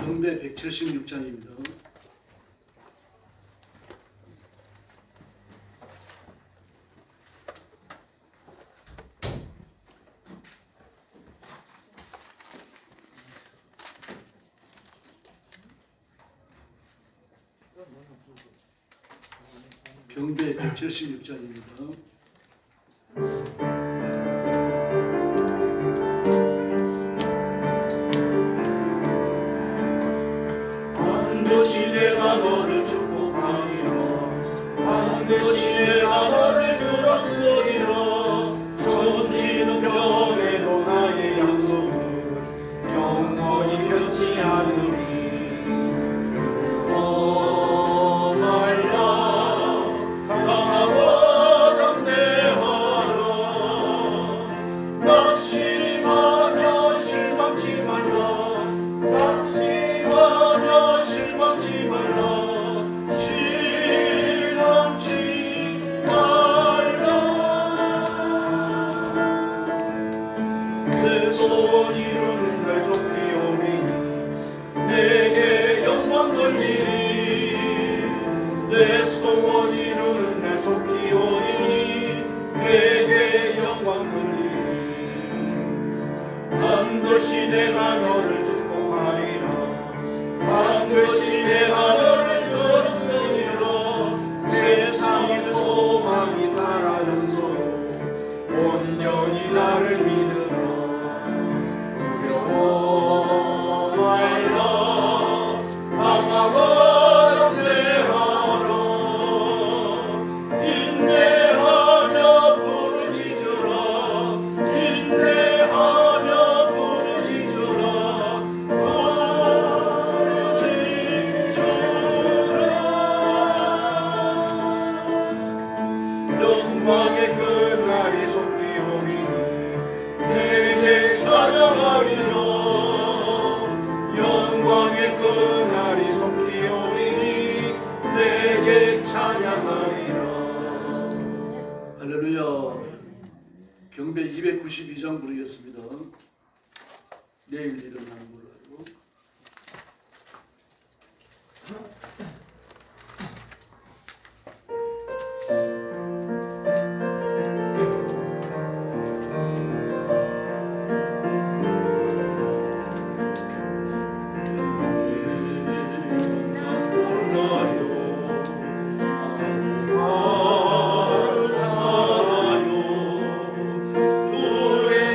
경배 176장입니다. 경배 176장입니다. 반드시 내가 너를 축복하리라. 반드시 내가 너를 들었으리라. 천지는 변해도 나의 약속은 영원히 변치 않으리. 내 소원 이루는 날 속히 오니 내게 영광 돌리리. 내 소원 이루는 날 속히 오니 내게 영광 돌리리. 반드시 내가 너를 축복하리라. 반드시 내가 너를 들었으리라. 세상의 소망이 사라졌소. 온전히 나를 믿으라. 두려워 말라. 방황하여 인내하라. 인내하며 부르짖으라. 인내하며 부르짖으라. 부르짖으라. 영광의 그날이 속히 오니 내게 찬양하리라. 영광의 그날이 속히 오니 내게 찬양하리라. 할렐루야. 경배 292장 부르겠습니다. 내일 일어나는 걸로 알고.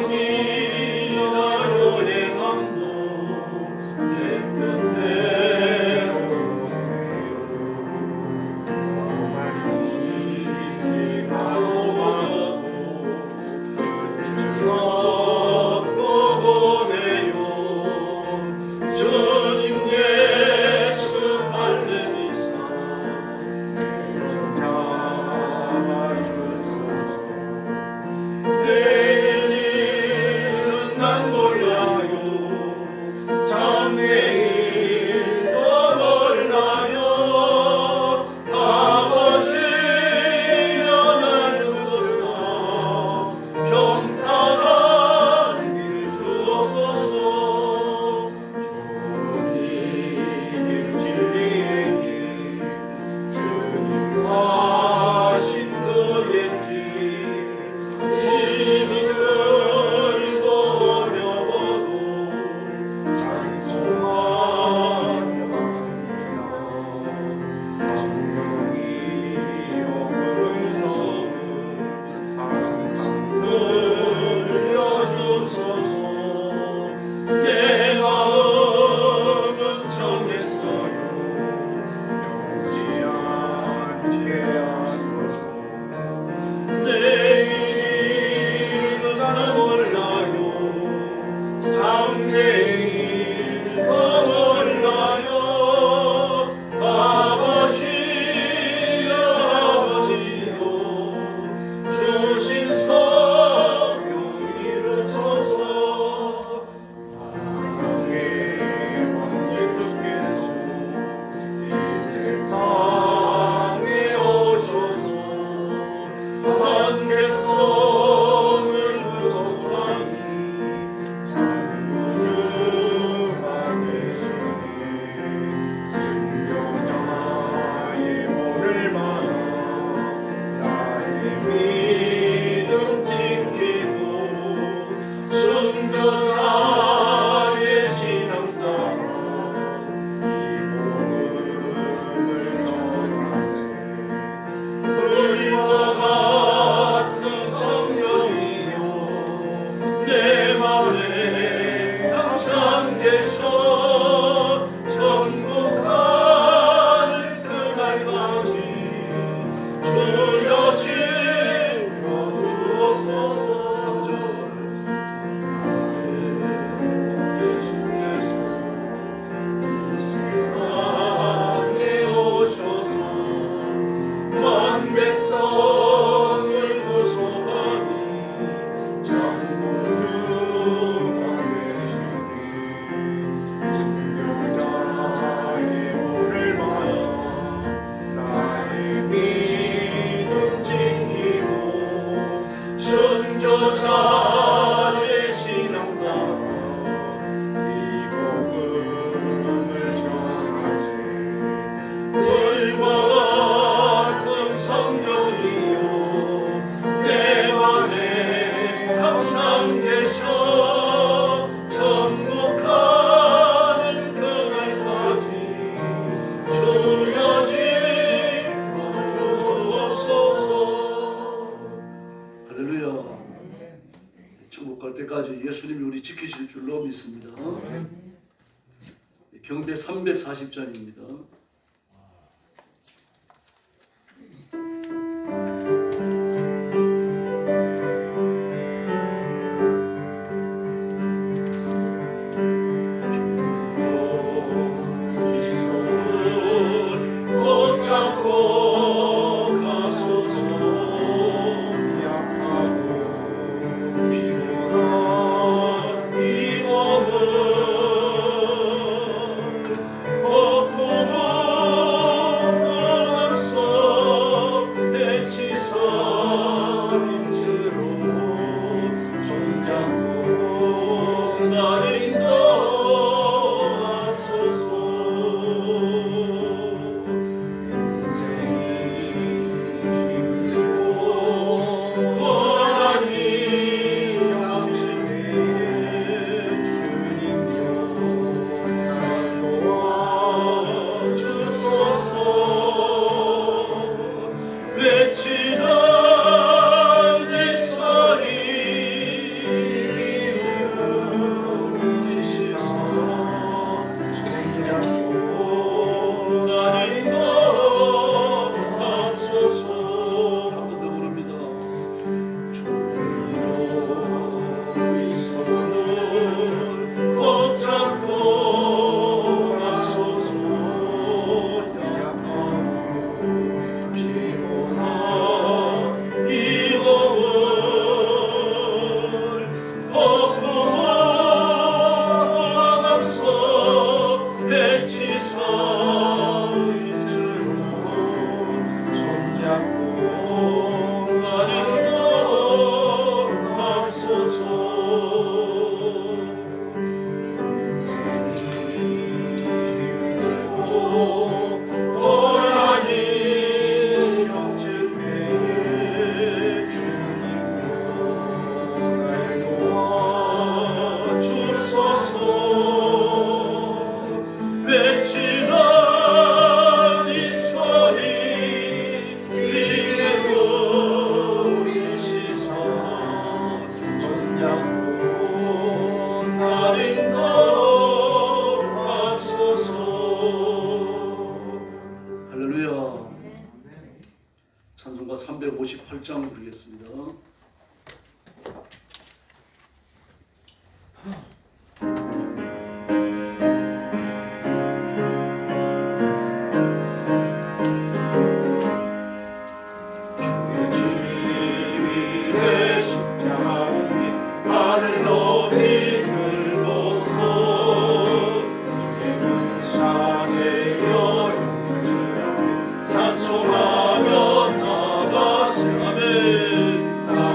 불행이나 여행함도 계셔 천국 가는 그날까지 주여 지켜주옵소서. 3절 예수께서 이 세상에 오셔서 만 백성을 구속하니 승려자의 오를 받아 나의 믿음 지키고 순조자의 신앙 따라 이 복음을 전하세. 불과 같은 성령이여 내 맘에 항상 계셔 천국 가는 그날까지 주여 지켜주옵소서. 할렐루야. 천국 갈 때까지 예수님이 우리 지키실 줄로 믿습니다. 경배 340장입니다. 찬송가 358장 부르겠습니다. 찬송하며 나가세. 아멘.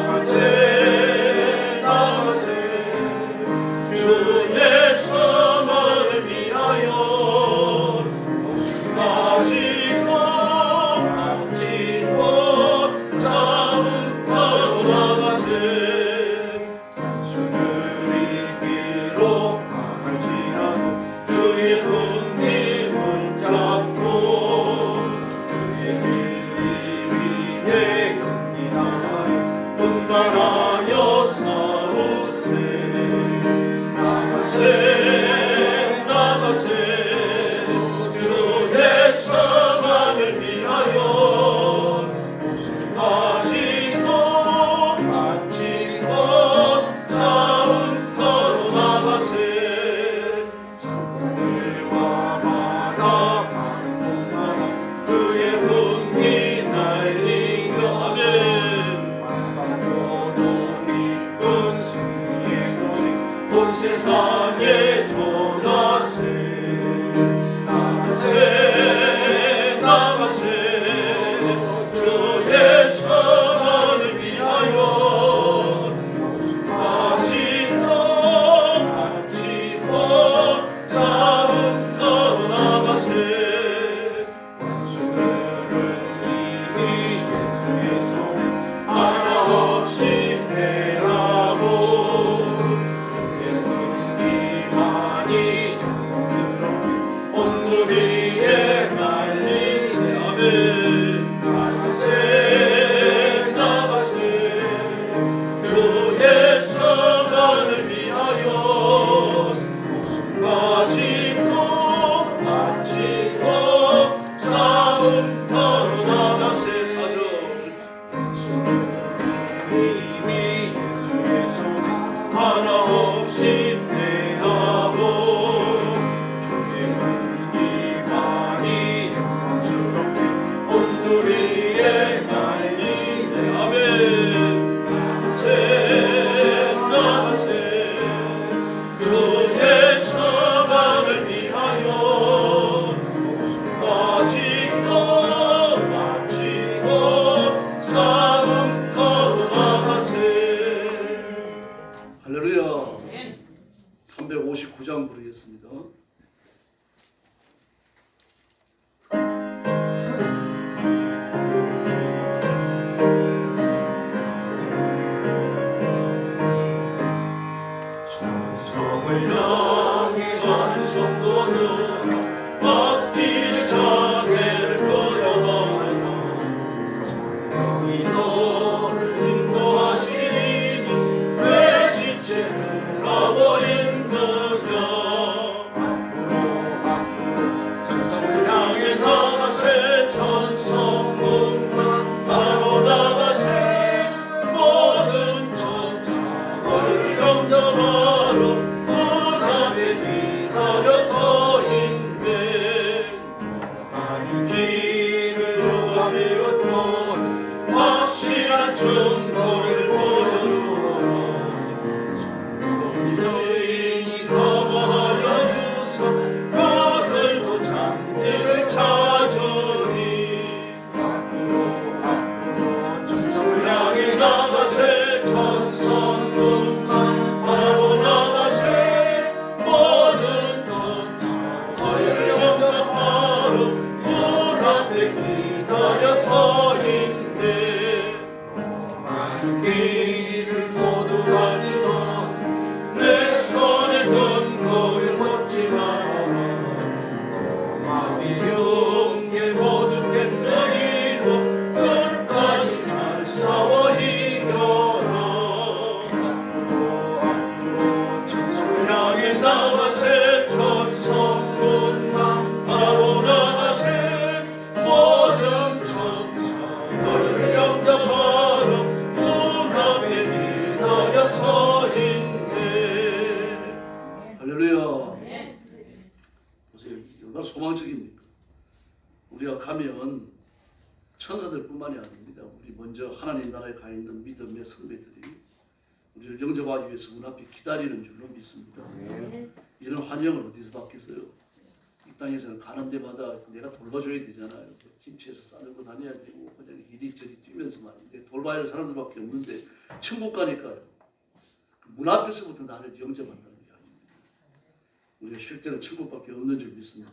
부르겠습니다. 찬송을 향해 가는 성도들아 앞뒤에 자네를 끌어가라 성령이 너를 인도하시리니 왜 지체를 하고 있느냐 앞으로 찬송을 향해 나가세 천성문만 따로 나가세 모든 천사 너희를 영접하러 문 앞에 기다려서 있네 하는 길을 요함이 걷고 확실한 증거를 보여주라 성령이 주인이 거부하여 주사 그들도 잠들을 찾으리 앞으로 천성을 향해 나가세 천성문만 바로 나가세 모든 천사 너희를 영접하러 문 앞에 기다려서 있네 많은 길을 모두 아니던 내 손에 근거를 묻지 마라 마음이 용기 모두 깨뜨리고 끝까지 잘 싸워 이겨라 앞으로 천성을 향해 나가세 천성문만 바로 나가세 모든 천사 너희를 영접하러 문 앞에 기다려서 있네 할렐루야. 보세요. 얼마나 소망적입니까? 우리가 가면 천사들뿐만이 아닙니다. 우리 먼저 하나님 나라에 가 있는 믿음의 선배들이 우리를 영접하기 위해서 문 앞에 기다리는 줄로 믿습니다. 이런 환영을 어디서 받겠어요? 이 땅에서는 가는 데마다 내가 돌봐줘야 되잖아요. 김치에서 싸들고 다녀야 되고 그냥 이리저리 뛰면서 말인데 돌봐야 할 사람들밖에 없는데 천국 가니까요. 문 앞에서부터 나를 영접한다는 게 아닙니다. 우리가 쉴 때는 천국밖에 없는 줄 믿습니다.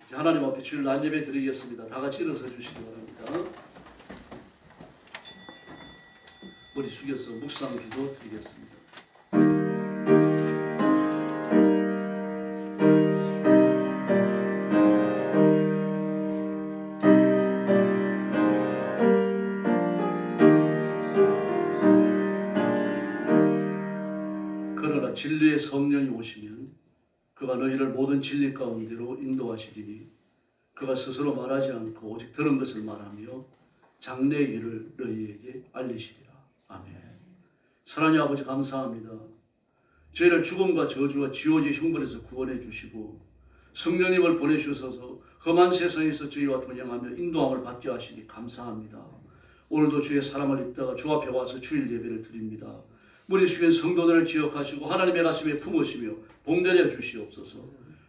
이제 하나님 앞에 주일 난예배 드리겠습니다. 다 같이 일어서 주시기 바랍니다. 머리 숙여서 묵상 기도 드리겠습니다. 그러나 진리의 성령이 오시면 그가 너희를 모든 진리 가운데로 인도하시리니 그가 스스로 말하지 않고 오직 들은 것을 말하며 장래의 일을 너희에게 알리시리라. 아멘. 사랑의 아버지 감사합니다. 저희를 죽음과 저주와 지옥의 형벌에서 구원해 주시고 성령님을 보내주셔서 험한 세상에서 저희와 동행하며 인도함을 받게 하시니 감사합니다. 오늘도 주의 사랑을 입다가 주 앞에 와서 주일 예배를 드립니다. 우리 주변 성도들을 기억하시고 하나님의 가슴에 품으시며 복내려 주시옵소서.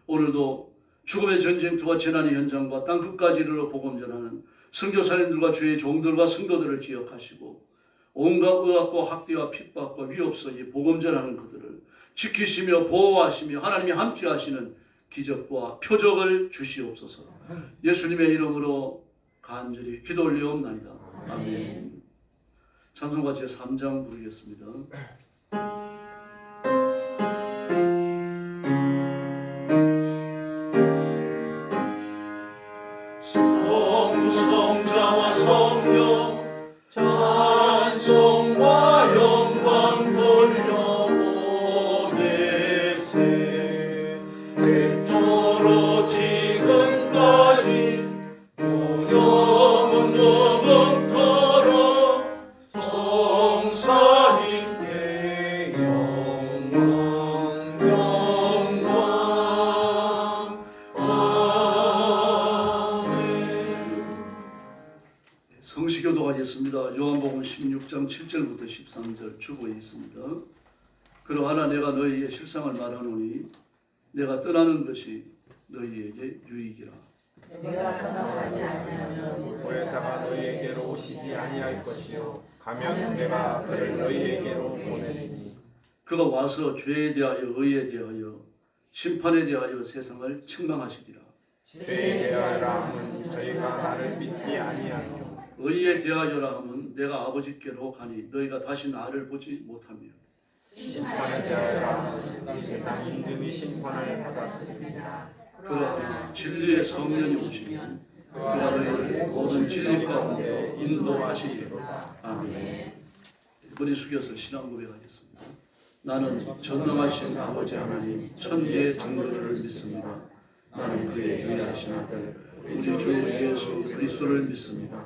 오늘도 죽음의 전쟁터와 재난의 현장과 땅 끝까지 이르러 복음 전하는 선교사님들과 주의 종들과 성도들을 기억하시고 온갖 의학과 학대와 핍박과 위협 속에 복음 전하는 그들을 지키시며 보호하시며 하나님이 함께 하시는 기적과 표적을 주시옵소서. 예수님의 이름으로 간절히 기도 올리옵나이다. 아멘. 찬송가 제3장 부르겠습니다. 성자와 성령 찬송과 영광 돌려보내세 태초로 지금까지 무념은 무금토록 성사님께 영광 성시교도 하겠습니다. 요한복음 16장 7절부터 13절 주보에 있습니다. 그러하나 내가 너희에게 실상을 말하노니 내가 떠나는 것이 너희에게 유익이라. 내가 떠나지 아니하면 보혜사가 너희에게로 오시지 아니할 것이요 가면 내가 그를 너희에게로 보내리니 그가 와서 죄에 대하여 의에 대하여 심판에 대하여 세상을 책망하시리라. 죄에 대하여라 함은 저희가 나를 믿지 아니하며 의에 대하여라 함은 내가 아버지께로 가니 너희가 다시 나를 보지 못하며 심판에 대하여라 함은 이 세상이 이미 심판을 받았습니다. 그러나 진리의 성령이 오시면 그가 너희를 모든 진리 가운데 인도하시리로다. 아멘. 머리 숙여서 신앙 고백하겠습니다. 나는 전능하신 아버지 하나님 천지의 창조주를 믿습니다. 나는 그의 유일하신 아들 우리 주 예수 그리스도를 믿습니다.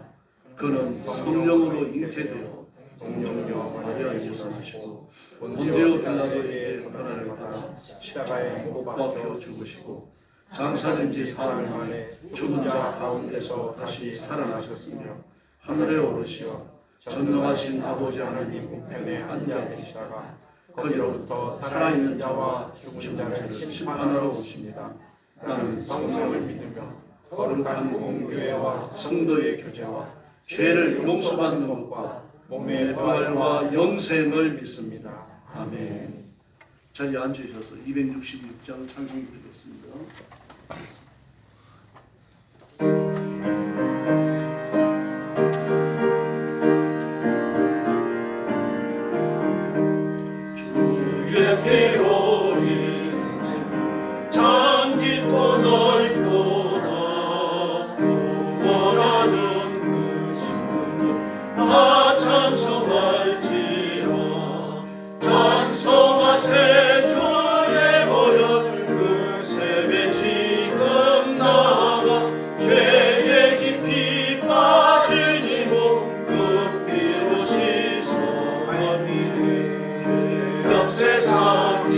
그는 성령으로 잉태되어 동정녀 마리아에게서 나시고 본디오 빌라도에게 고난을 받아 십자가에 못 박혀 죽으시고 장사된 지 사흘 만에 죽은 자 가운데서 다시 살아나셨으며 하늘에 오르시어 전능하신 아버지 하나님 우편에 앉아 계시다가 거기로부터 살아있는 자와 죽은 자를 심판하러 오십니다. 나는 성령을 믿으며 거룩한 공교회와 성도의 교제와 죄를 용서받는 것과 몸의 부활과 영생을 믿습니다. 아멘. 자리에 앉으셔서 266장 찬송 부르겠습니다. 주의 피로 인생 장깊고 넓도다 구원하는 그 신분도 다 찬송할지라 찬송하세 주의 보혈 그 셈에 지금 나가 죄에 깊이 빠진 이몸 그 피로 씻어하니 세상이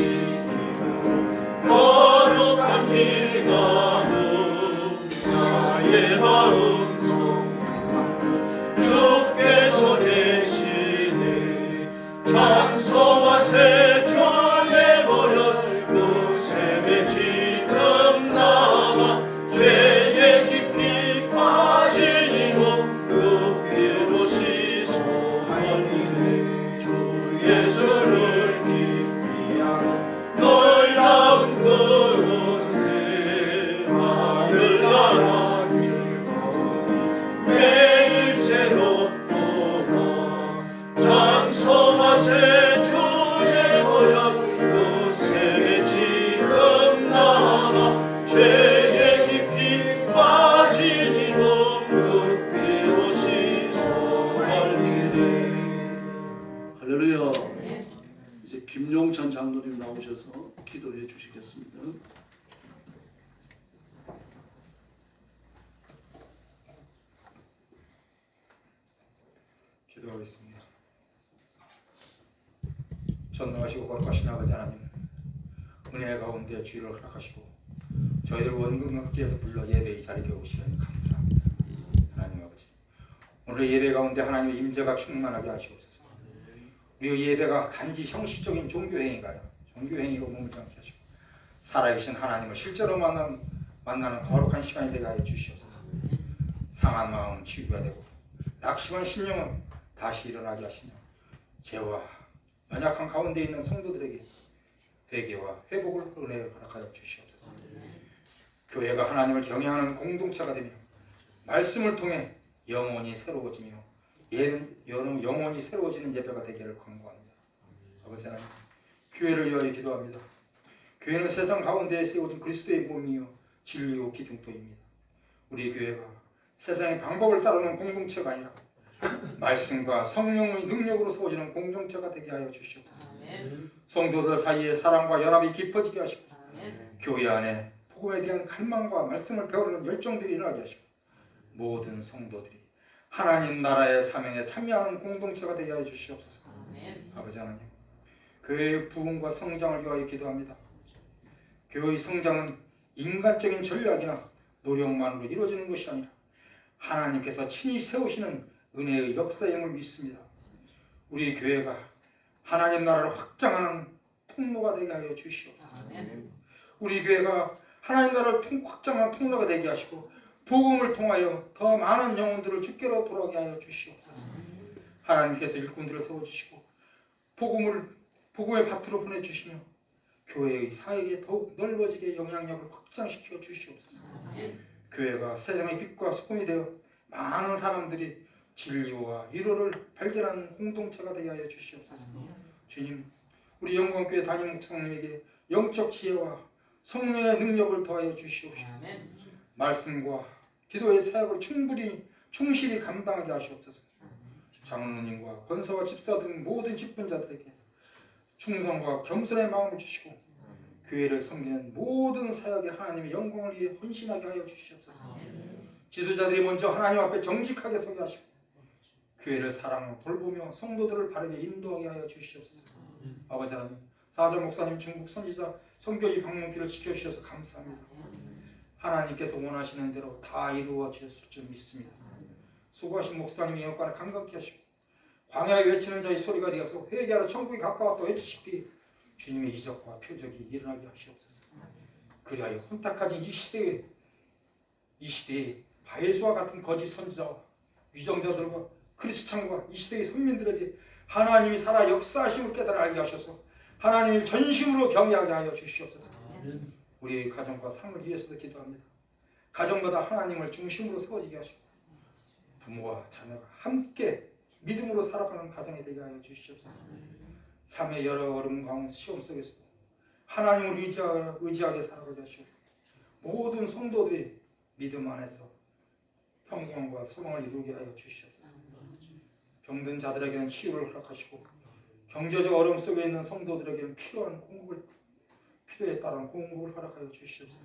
거룩한 길 가는 나의 마음 성장하고 주께서 계시네 찬송하세 주의 보혈 그 셈에 지금 나가 죄에 깊이 빠진 이몸 그 피로 씻어하니 주 예수를 놀라운 그 은혜 하늘나라 즐거움 매일 새롭도다 찬송하세 주의 보혈 그 셈에 지금 나가 죄에 깊이 빠진 이몸 그 피로 씻어하리니 할렐루야. 이제 김용찬 장로님 나오셔서 기도해 주시겠습니다. 기도하겠습니다. 전능하시고 거룩하신 아버지 하나님, 은혜 가운데 주의를 허락하시고 저희들 원근각지에서 불러 예배의 자리에 오시려니 감사합니다. 하나님 아버지, 오늘 예배 가운데 하나님의 임재가 충만하게 하시옵소서. 우리의 예배가 단지 형식적인 종교행위가 아니라 종교행위로 몸을 담게 하시고 살아계신 하나님을 실제로 만나는 거룩한 시간이 되게 하여 주시옵소서. 상한 마음은 치유가 되고 낙심한 심령은 다시 일어나게 하시며 죄와 연약한 가운데 있는 성도들에게 회개와 회복을 은혜를 허락하여 주시옵소서. 교회가 하나님을 경외하는 공동체가 되며 말씀을 통해 영혼이 새로워지며 영혼이 새로워지는 예배가 되기를 간구합니다. 아버지 하나님, 교회를 위하여 기도합니다. 교회는 세상 가운데에 세워진 그리스도의 몸이요 진리요 기둥토입니다. 우리 교회가 세상의 방법을 따르는 공동체가 아니라 말씀과 성령의 능력으로 세워지는 공동체가 되게 하여 주시옵소서. 성도들 사이에 사랑과 연합이 깊어지게 하시고 교회 안에 복음에 대한 갈망과 말씀을 배우는 열정들이 일어나게 하시고 모든 성도들이 하나님 나라의 사명에 참여하는 공동체가 되게 하여 주시옵소서. 아버지 하나님, 교회의 부흥과 성장을 위하여 기도합니다. 교회의 성장은 인간적인 전략이나 노력만으로 이루어지는 것이 아니라 하나님께서 친히 세우시는 은혜의 역사의 힘을 믿습니다. 우리 교회가 하나님 나라를 확장하는 통로가 되게 하여 주시옵소서. 우리 교회가 하나님 나라를 확장하는 통로가 되게 하시고 복음을 통하여 더 많은 영혼들을 주께로 돌아오게 하여 주시옵소서. 하나님께서 일꾼들을 세워주시고 복음의 밭으로 보내주시며 교회의 사역에 더욱 넓어지게 영향력을 확장시켜 주시옵소서. 교회가 세상의 빛과 소금이 되어 많은 사람들이 진리와 위로를 발견하는 공동체가 되게 하여 주시옵소서. 주님, 우리 영광교회 담임 목사님에게 영적 지혜와 성령의 능력을 더하여 주시옵소서. 말씀과 기도의 사역을 충실히 감당하게 하시옵소서. 장로님과 권사와 집사 등 모든 직분자들에게 충성과 겸손의 마음을 주시고 교회를 섬기는 모든 사역에 하나님의 영광을 위해 헌신하게 하여 주시옵소서. 지도자들이 먼저 하나님 앞에 정직하게 서게 하시고 교회를 사랑하고 돌보며 성도들을 바르게 인도하게 하여 주시옵소서. 아버지 하나님, 사전 목사님, 중국 선지자 선교지 방문길을 지켜주셔서 감사합니다. 하나님께서 원하시는 대로 다 이루어 주실 줄 믿습니다. 수고하신 목사님의 영광을 감격케 하시고 광야에 외치는 자의 소리가 되어서 회개하러 천국이 가까웠다 외치시기 주님의 이적과 표적이 일어나게 하시옵소서. 그리하여 혼탁하진 이 시대에 바예수와 같은 거짓 선지자와 위정자들과 크리스찬과 이 시대의 선민들에게 하나님이 살아 역사하심을 깨달아 알게 하셔서 하나님을 전심으로 경외하게 하여 주시옵소서. 우리의 가정과 삶을 위해서도 기도합니다. 가정마다 하나님을 중심으로 세워지게 하시고 부모와 자녀가 함께 믿음으로 살아가는 가정이 되게 하여 주시옵소서. 삶의 여러 어려움 가운데 시험 속에서도 하나님을 의지하게 살아가게 하시고 모든 성도들이 믿음 안에서 평강과 소망을 이루게 하여 주시옵소서. 병든 자들에게는 치유를 허락하시고 경제적 어려움 속에 있는 성도들에게는 필요에 따른 공급을 허락하여 주시옵소서.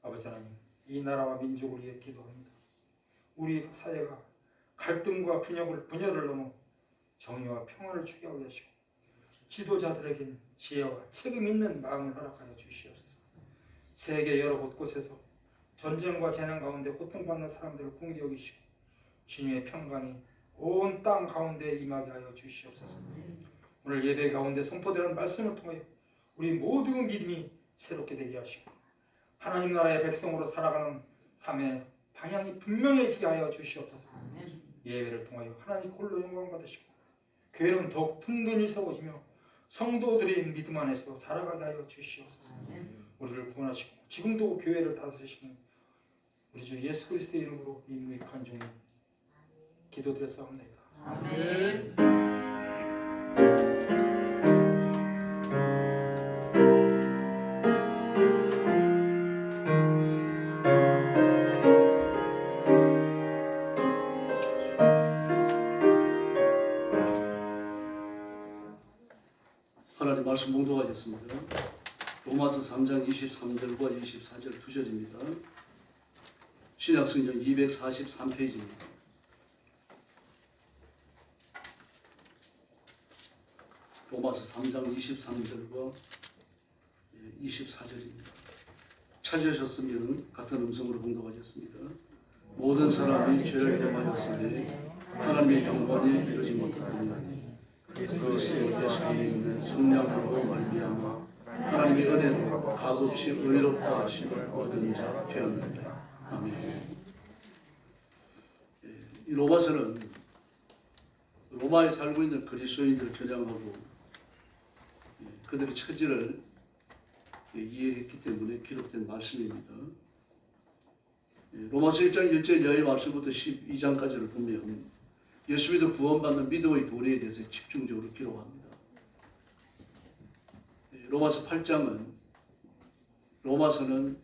아버지 하나님, 이 나라와 민족을 위해 기도합니다. 우리 사회가 갈등과 분열을 넘어 정의와 평화를 추구하게 하시고 지도자들에게는 지혜와 책임 있는 마음을 허락하여 주시옵소서. 세계 여러 곳곳에서 전쟁과 재난 가운데 고통받는 사람들을 긍휼히 여기시고 주님의 평강이 온 땅 가운데 임하게 하여 주시옵소서. 오늘 예배 가운데 선포되는 말씀을 통해 우리 모두 믿음이 새롭게 되게 하시고 하나님 나라의 백성으로 살아가는 삶의 방향이 분명해지게 하여 주시옵소서. 예배를 통하여 하나님 홀로 영광 받으시고 교회는 더욱 든든히 세워지며 성도들이 믿음 안에서 살아가게 하여 주시옵소서. 우리를 구원하시고 지금도 교회를 다스리시는 우리 주 예수 그리스도의 이름으로 이 무익한 종이 기도드렸사옵나이다. 아멘. 하나님 말씀 봉독하겠습니다. 로마서 3장 23절과 24절 두 절입니다. 신약성경 243페이지입니다. 로마서 3장 23절과 24절입니다. 찾으셨으면 같은 음성으로 봉독하겠습니다. 모든 사람이 죄를 범하였으니 하나님의 영광이 이루지 못하였나니 그리스도의 계속에 있는 성령으로 말미암아 하나님의 은혜로 값없이 의롭다 하심을 얻은 자 되었느니라. 아멘. 이 로마서는 로마에 살고 있는 그리스도인들을 겨냥하고 그들의 처지를 이해했기 때문에 기록된 말씀입니다. 로마서 1장 1절 이하의 말씀부터 12장까지를 보면 예수 믿어 구원받는 믿음의 도리에 대해서 집중적으로 기록합니다. 로마서 8장은 로마서는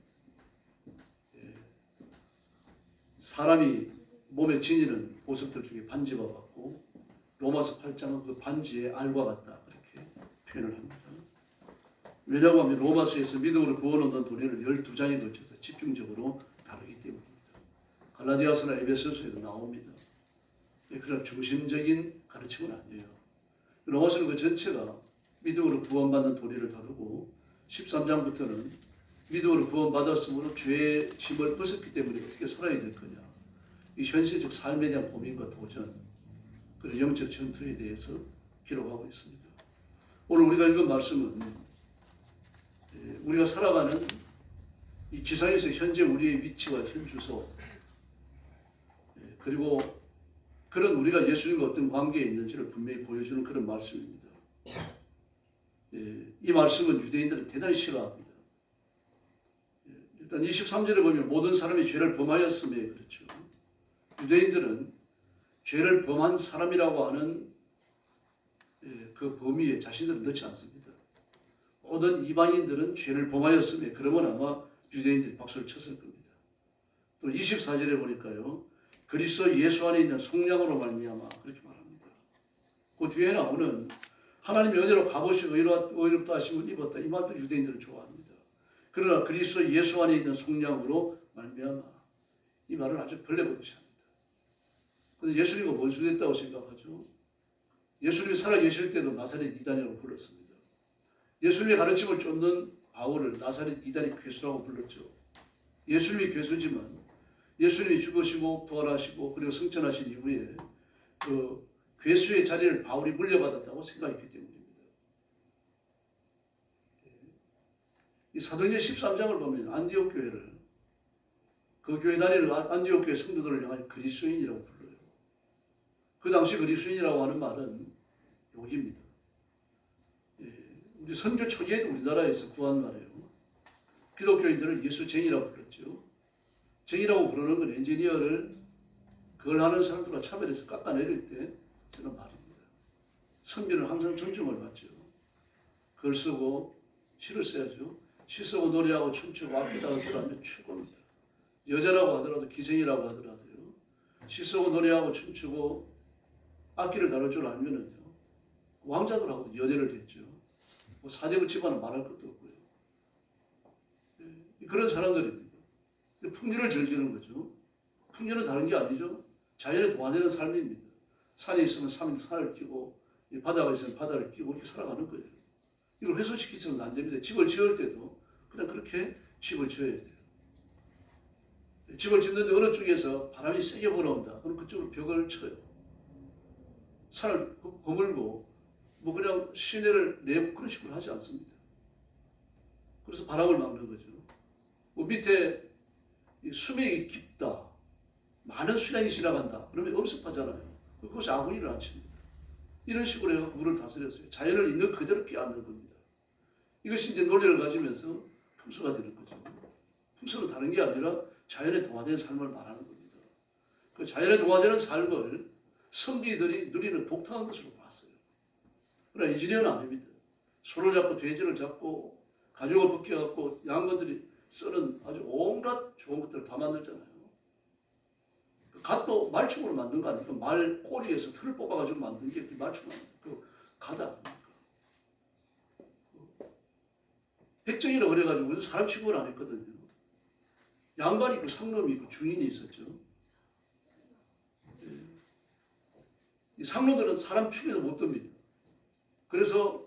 사람이 몸에 지니는 보석들 중에 반지와 같고 로마서 8장은 그 반지의 알과 같다 그렇게 표현을 합니다. 왜냐하면 로마서에서 믿음으로 구원 얻는 도리를 12장에 걸쳐서 집중적으로 다루기 때문입니다. 갈라디아서나 에베소서에도 나옵니다. 그런 중심적인 가르침은 아니에요. 로마서는 그 전체가 믿음으로 구원받는 도리를 다루고 13장부터는 믿음으로 구원받았으므로 죄의 짐을 벗었기 때문에 어떻게 살아야 될 거냐, 이 현실적 삶에 대한 고민과 도전, 그리고 영적 전투에 대해서 기록하고 있습니다. 오늘 우리가 읽은 말씀은 우리가 살아가는 이 지상에서 현재 우리의 위치와 현 주소, 그리고 그런 우리가 예수님과 어떤 관계에 있는지를 분명히 보여주는 그런 말씀입니다. 이 말씀은 유대인들은 대단히 싫어합니다. 일단 23절에 보면 모든 사람이 죄를 범하였음에 그렇죠. 유대인들은 죄를 범한 사람이라고 하는 그 범위에 자신들을 넣지 않습니다. 모든 이방인들은 죄를 범하였음에 그러면 아마 유대인들이 박수를 쳤을 겁니다. 또 24절에 보니까요. 그리스도 예수 안에 있는 속량으로 말미암아 그렇게 말합니다. 그 뒤에 나오는 하나님의 은혜로 값없이 의롭다 하심을 입었다. 이 말도 유대인들은 좋아합니다. 그러나 그리스도 예수 안에 있는 속량으로 말미암아 이 말을 아주 벌레보듯이 합니다. 그런데 예수님은 원수됐다고 생각하죠. 예수님이 살아계실 때도 나사렛 이단이라고 불렀습니다. 예수님의 가르침을 쫓는 바울을 나사렛 이단이 괴수라고 불렀죠. 예수님이 괴수지만 예수님이 죽으시고 부활하시고 그리고 승천하신 이후에 그 괴수의 자리를 바울이 물려받았다고 생각했기 때문입니다. 이 사도행전 13장을 보면 안디옥 교회를 그 교회 다니는 안디옥 교회 성도들을 향해 그리스도인이라고 불러요. 그 당시 그리스도인이라고 하는 말은 욕입니다. 우리 선교 초기에도 우리나라에서 구한 말이에요. 기독교인들을 예수쟁이라고 불렀죠. 쟁이라고 부르는 건 엔지니어를 그걸 하는 사람들과 차별해서 깎아내릴 때 쓰는 말입니다. 선비는 항상 존중을 받죠. 글 쓰고 시를 써야죠. 시 쓰고 노래하고 춤추고 악기 다룰 줄 알면 최고입니다. 여자라고 하더라도 기생이라고 하더라도요. 시 쓰고 노래하고 춤추고 악기를 다룰 줄 알면은요. 왕자들하고도 연애를 했죠. 뭐 사대부 집안은 말할 것도 없고요. 그런 사람들입니다. 풍류를 즐기는 거죠. 풍류는 다른 게 아니죠. 자연에 동화되는 삶입니다. 산에 있으면 산을 끼고 바다가 있으면 바다를 끼고 이렇게 살아가는 거예요. 이걸 훼손시키서는 안 됩니다. 집을 지을 때도 그냥 그렇게 집을 지어야 돼요. 집을 짓는데 어느 쪽에서 바람이 세게 불어온다. 그럼 그쪽으로 벽을 쳐요. 산을 거물고 뭐 그냥 시내를 내고 그런 식으로 하지 않습니다. 그래서 바람을 막는 거죠. 뭐 밑에 수명이 깊다. 많은 수량이 지나간다. 그러면 엄습하잖아요. 그것이 아무 일을 안 칩니다. 이런 식으로 해서 물을 다스렸어요. 자연을 있는 그대로 끼얹는 겁니다. 이것이 이제 논리를 가지면서 풍수가 되는 거죠. 풍수는 다른 게 아니라 자연에 동화된 삶을 말하는 겁니다. 그 자연에 동화되는 삶을 선비들이 누리는 독특한 것으로 봤어요. 그러나 인지니어는 아닙니다. 소를 잡고 돼지를 잡고 가죽을 벗겨갖고 양반들이 쓰는 아주 온갖 좋은 것들을 다 만들잖아요. 그 갓도 말총으로 만든 거 아닙니까? 말 꼬리에서 틀을 뽑아가지고 만든 게 그 말총 아닙니까? 그 갓 아닙니까? 백정이라고 그래가지고 무슨 사람 취급을 안 했거든요. 양반이 있고 상놈이 있고 중인이 있었죠. 이 상놈들은 사람 취급도 못 듭니다. 그래서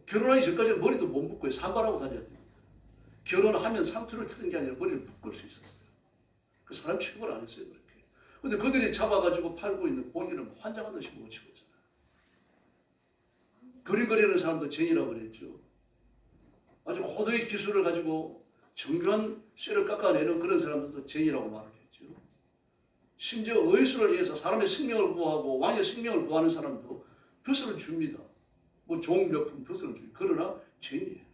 결혼하기 전까지는 머리도 못 묶고요. 산발하고 다녀야 됩니다. 결혼하면 상투를 트는 게 아니라 머리를 묶을 수 있었어요. 그 사람 취급을 안 했어요. 그렇게. 근데 그들이 잡아가지고 팔고 있는 고기는 환장하듯이 먹어치고 있잖아요. 그림 그리는 사람도 쟁이라고 그랬죠. 아주 고도의 기술을 가지고 정교한 쇠를 깎아내는 그런 사람들도 쟁이라고 말을 했죠. 심지어 의술을 위해서 사람의 생명을 구하고 왕의 생명을 구하는 사람도 벼슬을 줍니다. 뭐 종 몇 푼 벼슬을 줍니다. 그러나 쟁이에요.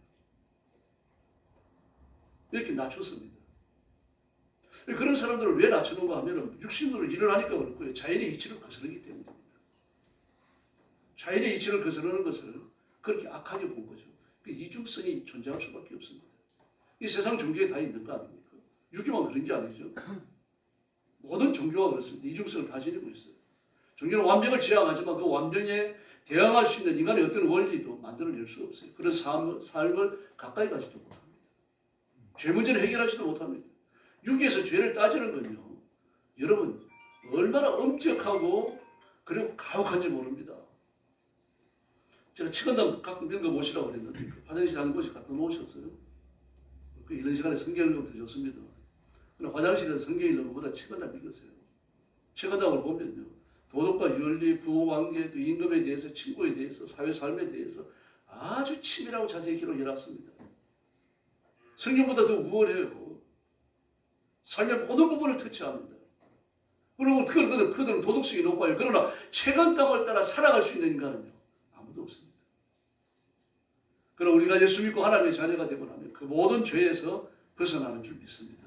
이렇게 낮췄습니다. 그런 사람들을 왜 낮추는가 하면 육신으로 일을 하니까 그렇고요. 자연의 이치를 거스르기 때문입니다. 자연의 이치를 거스르는 것을 그렇게 악하게 본 거죠. 그 이중성이 존재할 수밖에 없습니다. 이 세상 종교에 다 있는 거 아닙니까? 유교만 그런 게 아니죠. 모든 종교가 그렇습니다. 이중성을 다 지니고 있어요. 종교는 완벽을 지향하지만 그 완벽에 대항할 수 있는 인간의 어떤 원리도 만들어낼 수 없어요. 그런 삶을 가까이 가지도 못합니다. 죄 문제를 해결하지도 못합니다. 유교에서 죄를 따지는 건요. 여러분 얼마나 엄격하고 그리고 가혹한지 모릅니다. 제가 책은담 가끔 읽어보시라고 그랬는데 화장실 한 곳에 갖다 놓으셨어요. 그 이런 시간에 성경 읽으면 더 좋습니다. 그러나 화장실에서 성경 읽는 것보다 책은담 읽으세요. 책은담을 보면요. 도덕과 윤리, 부부관계, 또 임금에 대해서, 친구에 대해서, 사회 삶에 대해서 아주 치밀하고 자세히 기록해놨습니다. 성경보다 더 우월해요. 삶의 모든 부분을 터치합니다. 그리고 그들은 도덕성이 높아요. 그러나 책은담을 따라 살아갈 수 있는 인간은요. 아무도 없습니다. 그럼 우리가 예수 믿고 하나님의 자녀가 되고 나면 그 모든 죄에서 벗어나는 줄 믿습니다.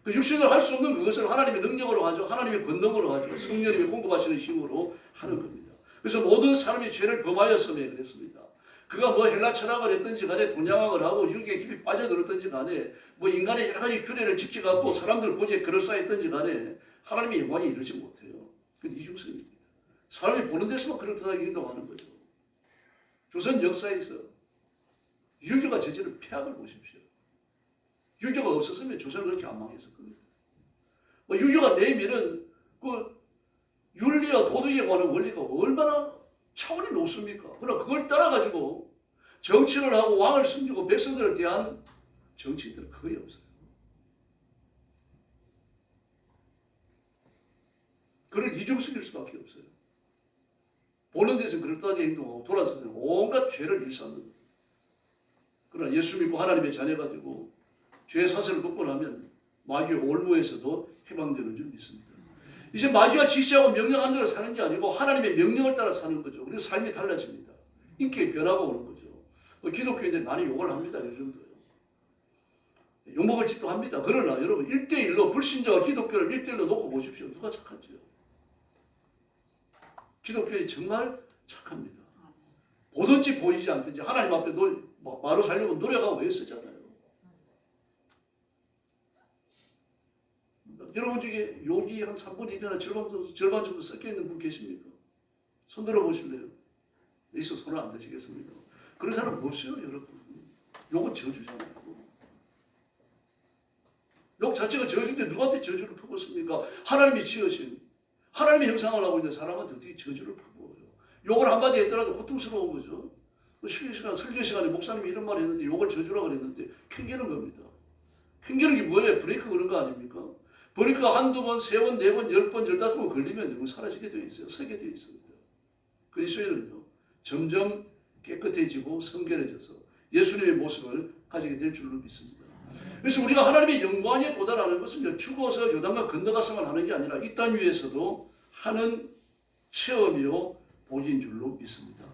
그 육신으로 할 수 없는 그것을 하나님의 능력으로 하죠. 하나님의 권능으로 하죠. 성령님이 공급하시는 힘으로 하는 겁니다. 그래서 모든 사람이 죄를 범하였음에 그랬습니다. 그가 뭐 헬라 철학을 했든지 간에 동양학을 하고 유교에 깊이 빠져들었든지 간에 뭐 인간의 여러 가지 규례를 지켜갖고 사람들 보기에 그럴싸했든지 간에 하나님의 영광에 이르지 못해요. 그건 이중성입니다. 사람이 보는 데서만 그렇다고 인도하는 거죠. 조선 역사에서 유교가 저지른 폐악을 보십시오. 유교가 없었으면 조선은 그렇게 안 망했을 겁니다. 뭐 유교가 내면은 그 윤리와 도덕에 관한 원리가 얼마나 차원이 높습니까? 그러나 그걸 따라가지고 정치를 하고 왕을 섬기고 백성들을 대한 정치인들은 거의 없어요. 그런 이중성일 수밖에 없어요. 보는 데서는 그럴듯하게 행동하고 돌아서는 온갖 죄를 일삼는 거예요. 그러나 예수 믿고 하나님의 자녀가 되고 죄의 사슬을 걷고 나면 마귀의 올무에서도 해방되는 줄 믿습니다. 이제 마귀가 지시하고 명령한 대로 사는 게 아니고 하나님의 명령을 따라 사는 거죠. 그래서 삶이 달라집니다. 인격의 변화가 오는 거죠. 기독교인들이 많이 욕을 합니다. 요즘도요. 욕먹을 짓도 합니다. 그러나 여러분 1대1로 불신자와 기독교를 1대1로 놓고 보십시오. 누가 착하지요? 기독교인이 정말 착합니다. 보든지 보이지 않든지 하나님 앞에 마루 살려고 노력하고 왜 쓰잖아요. 여러분 중에 욕이 한 3분의 1이나 절반 정도 섞여 있는 분 계십니까? 손 들어 보실래요? 있어 손을 안 드시겠습니까? 그런 사람 없어요, 여러분. 욕은 저주잖아요. 욕 자체가 저주인데 누구한테 저주를 퍼붓습니까? 하나님이 지으신 하나님의 형상을 하고 있는 사람한테 어떻게 저주를 퍼부어요? 욕을 한마디 했더라도 고통스러운 거죠. 설교 시간에 목사님이 이런 말을 했는데 욕을 저주라고 그랬는데 캥기는 겁니다. 캥기는 게 뭐예요? 브레이크 거는 거 아닙니까? 브레이크가 한두 번, 세 번, 네 번, 10번, 15번 걸리면 이거 사라지게 되어 있어요. 서게 되어 있습니다. 그리스도인은요, 점점 깨끗해지고 성결해져서 예수님의 모습을 가지게 될 줄로 믿습니다. 그래서 우리가 하나님의 영광에 도달하는 것은 죽어서 요단강 건너가서만 하는 게 아니라 이 땅 위에서도 하는 체험이요 복인 줄로 믿습니다.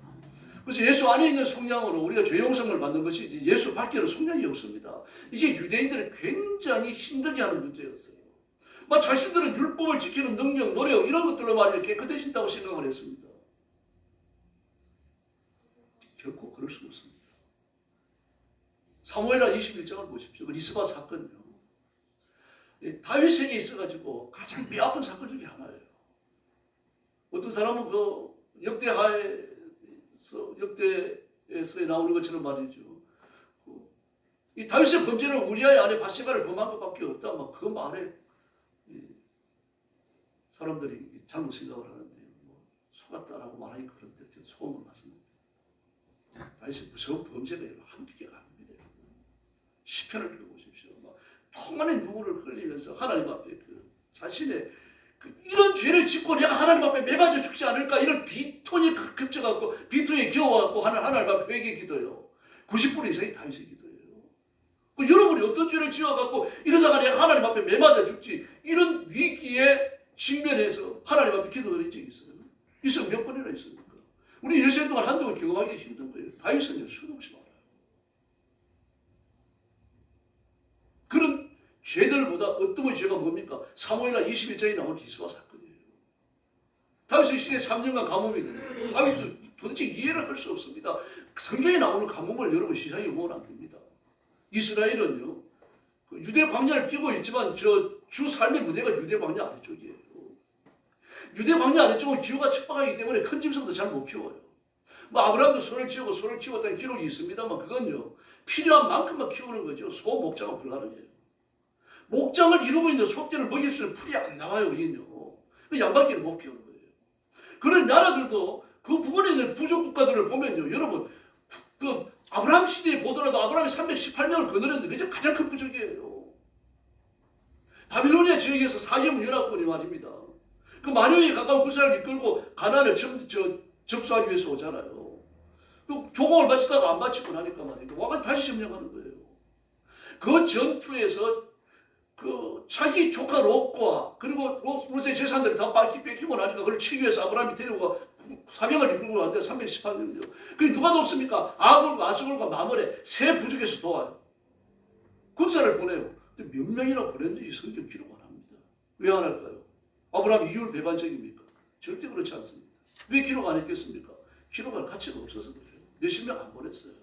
그래서 예수 안에 있는 속량으로 우리가 죄 용서를 받는 것이 예수 밖에는 속량이 없습니다. 이게 유대인들이 굉장히 힘들게 하는 문제였어요. 자신들은 율법을 지키는 능력, 노력 이런 것들로 말이면 깨끗해진다고 생각을 했습니다. 결코 그럴 수 없습니다. 사무엘하 21장을 보십시오. 그 리스바 사건이요. 다윗에게 있어가지고 가장 뼈아픈 사건 중에 하나예요. 어떤 사람은 그 역대에서 나오는 것처럼 말이죠. 이 다윗의 범죄는 우리아의 아내 바세바를 범한 것밖에 없다. 그 말에 사람들이 잘못 생각을 하는데 속았다라고 말하니까 그런데 소음을 맞습니다. 다윗의 무서운 범죄가 한두 개가 아닙니다. 시편을 읽어보십시오. 통만의 눈물을 흘리면서 하나님 앞에 자신의 이런 죄를 짓고 내가 하나님 앞에 매맞아 죽지 않을까 이런 비통이 급져갖고 비통에 겨워갖고 하나님 앞에 회개 기도요. 90% 이상이 다윗의 기도예요. 여러분이 어떤 죄를 지어갖고 이러다가 내가 하나님 앞에 매맞아 죽지 이런 위기에 직면해서 하나님 앞에 기도드린 적이 있어요. 있으면 몇 번이나 있습니까? 우리 일생 동안 한두 번 경험하기 힘든 거예요. 다윗은 수없이 많아요. 그런 죄들보다 어떤 죄가 뭡니까? 사무엘하 21장에 나온 리스바 사건이에요. 다윗의 시대 3년간 가뭄이 됩니다. 다윗도 도대체 이해를 할 수 없습니다. 성경에 나오는 가뭄을 여러분 시상에 보면 안 됩니다. 이스라엘은요, 유대 광야를 끼고 있지만 주 삶의 무대가 유대 광야 아래쪽이에요. 유대 광야 아래쪽은 기후가 척박하기 때문에 큰 짐승도 잘 못 키워요. 아브라함도 소를 키웠다는 기록이 있습니다만 그건요, 필요한 만큼만 키우는 거죠. 소, 목장은 불가능해요. 목장을 이루고 있는 소떼를 먹일 수 있는 풀이 안 나와요. 여기는요. 양반끼리 못 키우는 거예요. 그런 나라들도 그 부분에 있는 부족 국가들을 보면요, 여러분, 아브라함 시대에 보더라도 아브라함이 318명을 거느렸는데 그게 가장 큰 부족이에요. 바빌로니아 지역에서 사jem 연합군이 말입니다. 그 만여에 가까운 군사를 이끌고 가나안을 접수하기 위해서 오잖아요. 조공을 바치다가 안 바치고 나니까 말이죠. 와가 다시 점령하는 거예요. 그 전투에서 자기 조카 롯과 그리고 롯의 재산들을 다 뺏기고 나니까 그걸 치기 위해서 아브라함이 데려가 사명을 이루고 왔는데 318명이요. 그게 누가 돕습니까? 아굴과 아스골과 마물에 세 부족에서 도와요. 군사를 보내요. 근데 몇 명이나 보냈는지 성경 기록 안 합니다. 왜 안 할까요? 아브라함 이율 배반적입니까? 절대 그렇지 않습니다. 왜 기록 안 했겠습니까? 기록할 가치가 없어서 그래요. 몇십 명 안 보냈어요.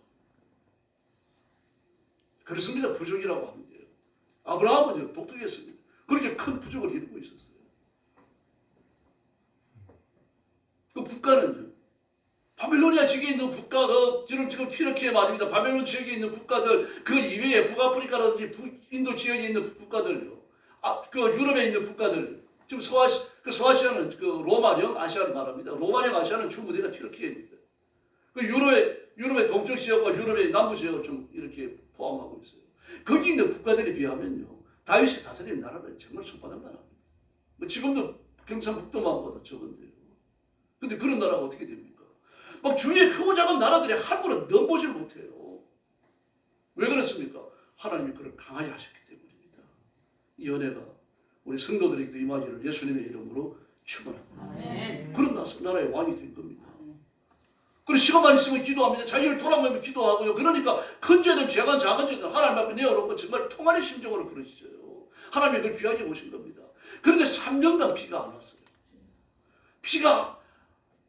그렇습니다. 부족이라고 하는 게요. 아브라함은 독특했습니다. 그렇게 큰 부족을 이루고 있었어요. 그 국가는요. 바빌로니아 지역에 있는 국가가 지금 튀르키예 말입니다. 바벨론 지역에 있는 국가들 그 이외에 북아프리카라든지 인도 지역에 있는 국가들요. 그 유럽에 있는 국가들 지금 서아시아는 그 로마령 아시아를 말합니다. 로마령 아시아는 주무대가 튀르키예입니다. 그 유럽의 동쪽 지역과 유럽의 남부 지역을 좀 이렇게 포함하고 있어요. 거기 있는 국가들에 비하면요. 다윗이 다스린 나라는 정말 손바닥 나라입니다. 뭐 지금도 경상북도만보다 적은데요. 근데 그런 나라가 어떻게 됩니까? 막 주위에 크고 작은 나라들이 함부로 넘보질 못해요. 왜 그렇습니까? 하나님이 그를 강하게 하셨기 때문입니다. 이 은혜가 우리 성도들에게도 임하기를 예수님의 이름으로 축원합니다. 그런 나라의 왕이 된 겁니다. 그리고 시간만 있으면 기도합니다. 자기를 돌아보면 기도하고요. 그러니까 큰 죄든 죄건 작은 죄든 하나님 앞에 내어놓고 정말 통안의 심정으로 그러시죠. 하나님이 그걸 귀하게 보신 겁니다. 그런데 3년간 비가 안 왔어요. 비가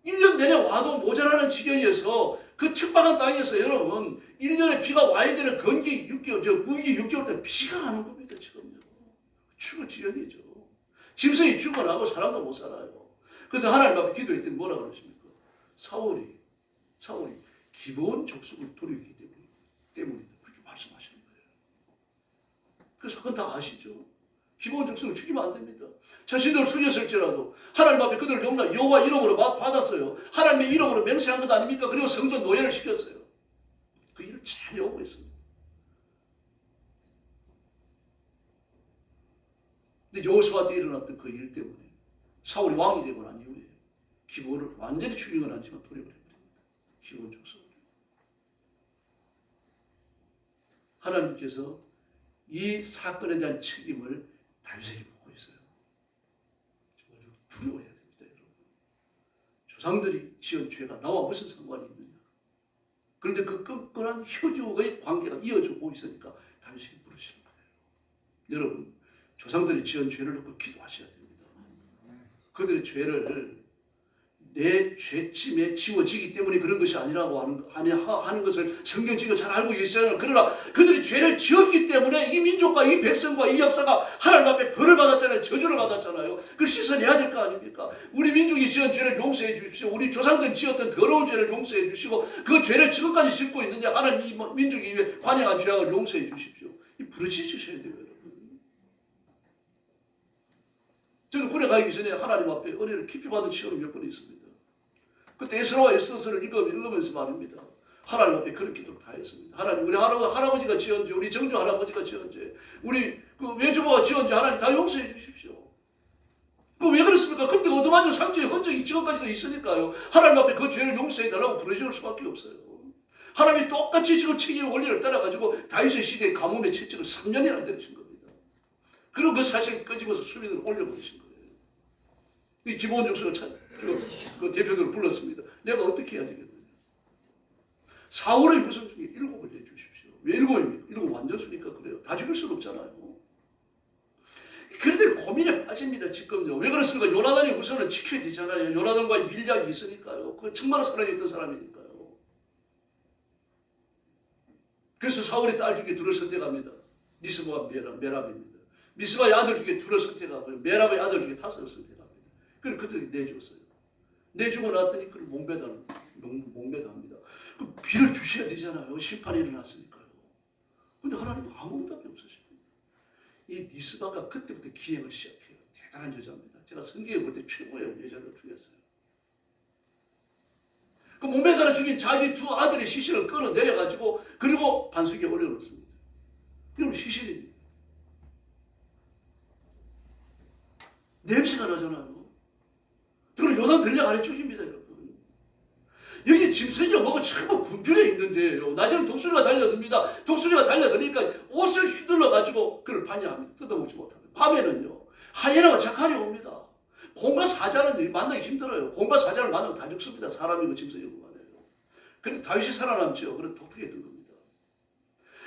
1년 내내 와도 모자라는 지경에서 그 척박한 땅에서 여러분 1년에 비가 와야 되는 건기 6개월, 분기 6개월 때 비가 안 온 겁니다. 지금요. 죽을 지경이죠. 짐승이 죽어나고 사람도 못 살아요. 그래서 하나님 앞에 기도했더니 뭐라 그러십니까? 사울이 기본 족속을 돌이키기 때문이다. 그렇게 말씀하시는 거예요. 그래서 그건 다 아시죠? 기본 족속을 죽이면 안 됩니다. 자신들 숙였을지라도 하나님 앞에 그들을 용납 여호와 이름으로 받았어요. 하나님의 이름으로 맹세한 것 아닙니까? 그리고 성전 노예를 시켰어요. 그 일을 잘 해오고 있습니다. 근데 여호수아 때 일어났던 그 일 때문에 사울이 왕이 되고 난 이후에 기본을 완전히 죽인 건 아니지만 돌이버립니다. 기본 족속을. 하나님께서 이 사건에 대한 책임을 다윗에게 묻고 있어요. 정말 두려워해야 됩니다, 여러분. 조상들이 지은 죄가 나와 무슨 상관이 있느냐. 그런데 그 끈끈한 혈육의 관계가 이어지고 있으니까 다윗에게 물으시는 거예요. 여러분, 조상들이 지은 죄를 놓고 기도하셔야 됩니다. 그들의 죄를 내 죄짐에 지워지기 때문에 그런 것이 아니라고 하는 것을 성경적으로 잘 알고 계시잖아요. 그러나 그들이 죄를 지었기 때문에 이 민족과 이 백성과 이 역사가 하나님 앞에 벌을 받았잖아요. 저주를 받았잖아요. 그걸 씻어내야 될 거 아닙니까? 우리 민족이 지은 죄를 용서해 주십시오. 우리 조상들이 지었던 더러운 죄를 용서해 주시고 그 죄를 지금까지 짓고 있는데 하나님 이 민족이 위해 관행한 죄악을 용서해 주십시오. 이 부르짖으셔야 돼요, 여러분. 저는 군에 가기 전에 하나님 앞에 은혜를 깊이 받은 시간이 몇 번 있습니다. 그때 에스라와 에스더서를 읽으면서 말입니다. 하나님 앞에 그런 기도를 다 했습니다. 하나님, 우리 할아버지가 지은 죄, 우리 정조 할아버지가 지은 죄, 우리 그 외조부가 지은 죄 하나님 다 용서해 주십시오. 그 왜 그렇습니까? 그때 얻어맞은 상처의 흔적이 지금까지도 있으니까요. 하나님 앞에 그 죄를 용서해 달라고 부르짖을 수밖에 없어요. 하나님이 똑같이 지금 책임의 원리를 따라가지고 다윗의 시대의 가뭄의 채찍을 3년이나 내리신 겁니다. 그리고 그 사실을 끄집어서 수민으로 올려버리신 거예요. 이 기본 족속을 그 대표들을 불렀습니다. 내가 어떻게 해야 되겠느냐. 사울의 후손 중에 7을 내주십시오. 왜 7입니까? 7 완전수니까 그래요. 다 죽일 수는 없잖아요. 그런데 고민에 빠집니다. 지금요. 왜 그렇습니까? 요나단의 후손은 지켜야 되잖아요. 요나단과의 밀약이 있으니까요. 그 정말 사랑했던 사람이니까요. 그래서 사울의 딸 중에 둘을 선택합니다. 미스바와 메랍입니다. 미스바의 아들 중에 둘을 선택하고요. 메랍의 아들 중에 5을 선택합니다. 그래서 그들이 내줬어요. 내주고 났더니 그를 몽배합니다. 그 비를 주셔야 되잖아요. 심판이 일어났으니까요. 근데 하나님은 아무 응답이 없으십니다. 이 미스바가 그때부터 기행을 시작해요. 대단한 여자입니다. 제가 성경에 볼 때 최고의 여자를 죽였어요. 그 몽배다를 죽인 자기 2 아들의 시신을 끌어내려가지고 그리고 반석에 올려놓습니다. 이건 시신입니다. 냄새가 나잖아요. 그리고 요단 들녘 아래쪽입니다, 여러분. 여기 짐승이가 뭐가 전부 굶주려 있는데요. 낮에는 독수리가 달려듭니다. 독수리가 달려드니까 옷을 휘둘러가지고 그를 반야합니다. 뜯어먹지 못합니다. 밤에는요, 하이에나가 착하게 옵니다. 공과 사자는 만나기 힘들어요. 공과 사자를 만나면 다 죽습니다. 사람이고 짐승이고 말이에요. 그런데 다윗이 살아남죠. 그래 독특했던 겁니다.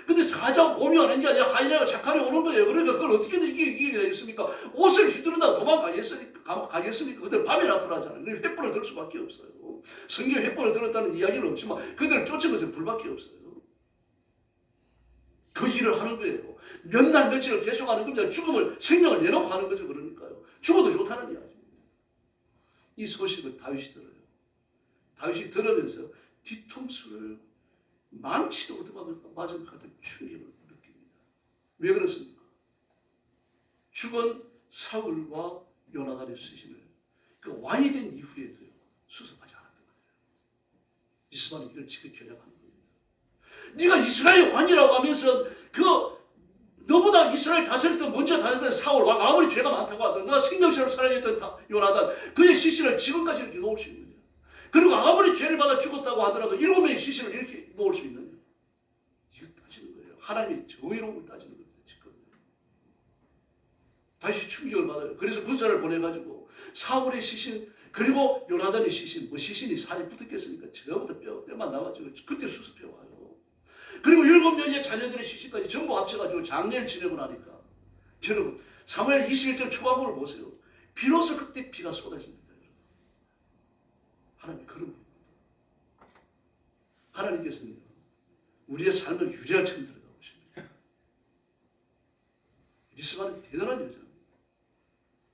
근데 사자와 곰이 오는 게 아니라 하이나가 착한이 오는 거예요. 그러니까 그걸 어떻게든 이기게 되겠습니까? 옷을 휘두른다고 도망가겠습니까? 그들 밤에 나타나잖아요. 그래서 횃불을 들 수밖에 없어요. 성경에 횃불을 들었다는 이야기는 없지만 그들을 쫓은 것은 불밖에 없어요. 그 일을 하는 거예요. 몇 날 며칠을 계속하는 겁니다. 생명을 내놓고 하는 거죠. 그러니까요. 죽어도 좋다는 이야기입니다. 이 소식을 다윗이 들어요. 다윗이 들으면서 뒤통수를 망치도 얻어맞은 것 같은 충격을 느낍니다. 왜 그렇습니까? 죽은 사울과 요나단의 시신을 그 왕이 된 이후에도요 수습하지 않았던 거예요. 이스마엘이 이걸 지금 겨냥하는 겁니다. 네가 이스라엘 왕이라고 하면서 너보다 이스라엘 다스렸던 먼저 다스렸던 사울 왕 아무리 죄가 많다고 하더라도 너가 생명처럼 사랑했던 요나단 그의 시신을 지금까지 이렇게 놓을 수 있느냐? 그리고 아무리 죄를 받아 죽었다고 하더라도 7명의 시신을 이렇게 놓을 수 있느냐? 이거 따지는 거예요. 하나님의 정의로움을 따지는 겁니다. 지금 다시 충격을 받아요. 그래서 군사를 보내가지고 사울의 시신 그리고 요나단의 시신 시신이 살이 붙었겠습니까? 저부터 뼈만 남았죠. 그때 수습해 와요. 그리고 7명의 자녀들의 시신까지 전부 합쳐가지고 장례를 지내고 나니까 여러분 사무엘 21장 초반부를 보세요. 비로소 그때 비가 쏟아집니다. 하나님 그런 겁니다. 하나님께서는 우리의 삶을 유리할 처럼 들여다보십니다. 리스바는 대단한 여자입니다.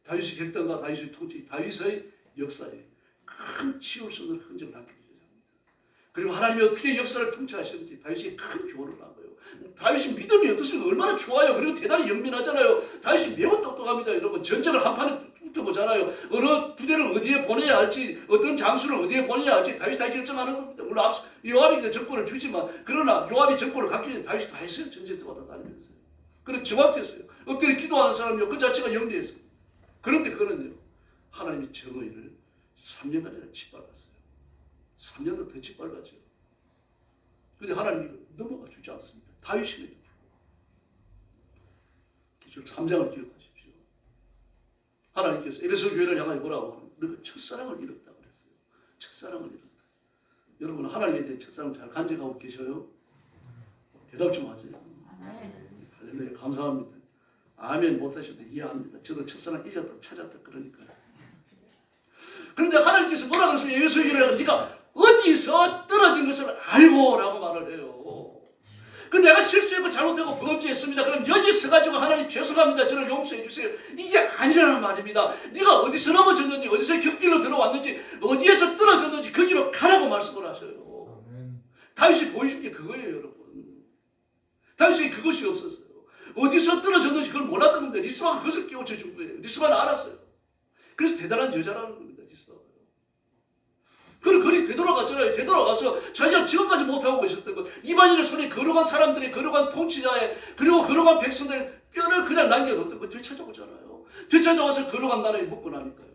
다윗의 객단과 다윗의 통치, 다윗의 역사에 큰 치울 수 없는 흔적을 남긴 여자입니다. 그리고 하나님이 어떻게 역사를 통치하시는지 다윗이 큰 교훈을 한 거예요. 다윗이 믿음이 어떻습니까? 얼마나 좋아요. 그리고 대단히 영민하잖아요. 다윗이 매우 똑똑합니다. 여러분 전쟁을 한 판에 붙어보잖아요. 어느 부대를 어디에 보내야 할지 어떤 장수를 어디에 보내야 할지 다윗이 다 결정하는 겁니다. 물론 요압이 정권을 주지만 그러나 요압이 정권을 갖기 전에 다윗이 다 했어요. 전쟁 때마다 다니면서요. 그래서 정확했어요. 엎드려 기도하는 사람이요. 그 자체가 영리했어요. 그런데 그는요. 하나님의 정의를 3년간이나 짓밟았어요. 3년도 더 짓밟았죠. 그런데 하나님이 넘어가 주지 않습니다. 다윗임에도 불구하고 3장을 기억하십시오. 하나님께서 에베소 교회를 향하여 뭐라고 하는 너가 첫사랑을 잃었다 그랬어요. 첫사랑을 잃었다. 여러분 하나님에 대해 첫사랑 잘 간직하고 계셔요? 대답 좀 하세요. 할렐루야 감사합니다. 아멘 못하셔도 이해합니다. 저도 첫사랑 잊었다 찾았다 그러니까요. 그런데 하나님께서 뭐라 그랬습니까? 에베소 교회를 네가 어디서 떨어진 것을 알고 라고 말을 해요. 그 내가 실수했고 잘못하고 범죄했습니다. 그럼 여기 서가지고 하나님 죄송합니다. 저를 용서해 주세요. 이게 아니라는 말입니다. 네가 어디서 넘어졌는지 어디서 곁길로 들어왔는지 어디에서 떨어졌는지 거기로 가라고 말씀을 하셔요. 다윗이 보여준 게 그거예요. 여러분. 다윗이 그것이 없었어요. 어디서 떨어졌는지 그걸 몰랐던 겁니다. 리스바가 그것을 깨우쳐 준 거예요. 리스바는 알았어요. 그래서 대단한 여자라는 겁니다. 리스바가. 그리고 그리 되돌아갔잖아요. 되돌아가서 자기가 지금까지 못하고 있었던 것 이방인의 손에 거룩한 사람들의 거룩한 통치자의 그리고 거룩한 백성들의 뼈를 그냥 남겨뒀던 거 되찾아오잖아요. 되찾아와서 거룩한 나라에 묻고 나니까요.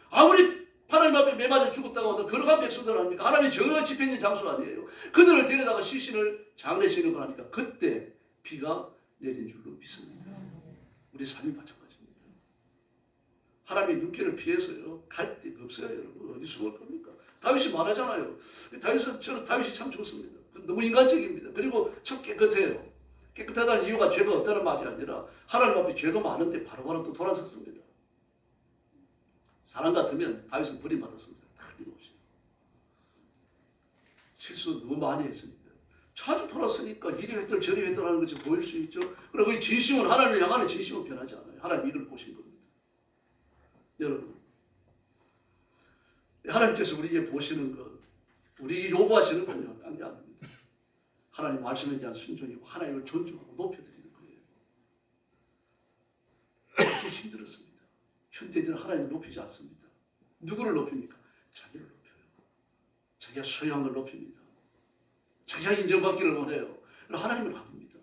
아무리 하나님 앞에 매맞아 죽었다고 하도 거룩한 백성들 아닙니까? 하나님이 정의가 집행된 장소 아니에요. 그들을 데려다가 시신을 장례시는 거 하니까 그때 비가 내린 줄로 믿습니다. 우리 삶이 마찬가지입니다. 하나님의 눈길을 피해서요. 갈 데가 없어요. 여러분. 어디 숨을 겁니까? 다윗이 말하잖아요. 저는 다윗이 참 좋습니다. 너무 인간적입니다. 그리고 참 깨끗해요. 깨끗하다는 이유가 죄가 없다는 말이 아니라 하나님 앞에 죄도 많은데 바로바로 또 돌아섰습니다. 사람 같으면 다윗은 버림받았습니다. 틀림없이. 실수 너무 많이 했습니다. 자주 돌아서니까 이리 했던 저리 했던 하는 것이 보일 수 있죠. 그리고 이 진심은 하나님을 향하는 진심은 변하지 않아요. 하나님 이걸 보신 겁니다. 여러분. 하나님께서 우리에게 보시는 것, 우리에게 요구하시는 건요, 딴 게 아닙니다. 하나님 말씀에 대한 순종이고 하나님을 존중하고 높여드리는 거예요. 그게 힘들었습니다. 현대인들은 하나님을 높이지 않습니다. 누구를 높입니까? 자기를 높여요. 자기가 소유한 걸 높입니다. 자기가 인정받기를 원해요. 하나님은 아닙니다.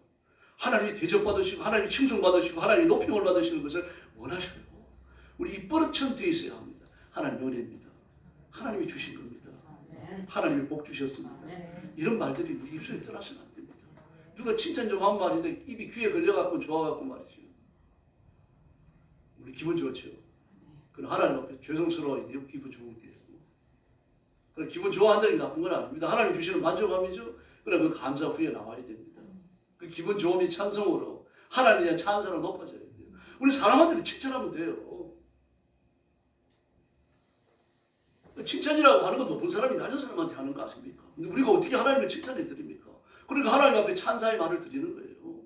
하나님이 대접받으시고 하나님이 칭송받으시고 하나님이 높임을 받으시는 것을 원하셔요. 우리 입버릇처럼 되어 있어야 합니다. 하나님 은혜입니다. 하나님이 주신 겁니다. 하나님이 복 주셨습니다. 이런 말들이 우리 입술에 떠나서는 안 됩니다. 누가 칭찬 좀 한 말인데 입이 귀에 걸려갖고 좋아갖고 말이죠. 우리 기분 좋죠. 그건 하나님 앞에 죄송스러워야 돼요. 기분 좋은 게. 그래 기분 좋아한다는 게 나쁜 건 아닙니다. 하나님 주시는 만족감이죠. 그래 그 감사 후에 나와야 됩니다. 그 기분 좋음이 찬송으로 하나님에 대한 찬사로 높아져야 돼요. 우리 사람한테는 칭찬하면 돼요. 칭찬이라고 하는 건 높은 사람이 낮은 사람한테 하는 거 아닙니까? 근데 우리가 어떻게 하나님을 칭찬해 드립니까? 그러니까 하나님 앞에 찬사의 말을 드리는 거예요.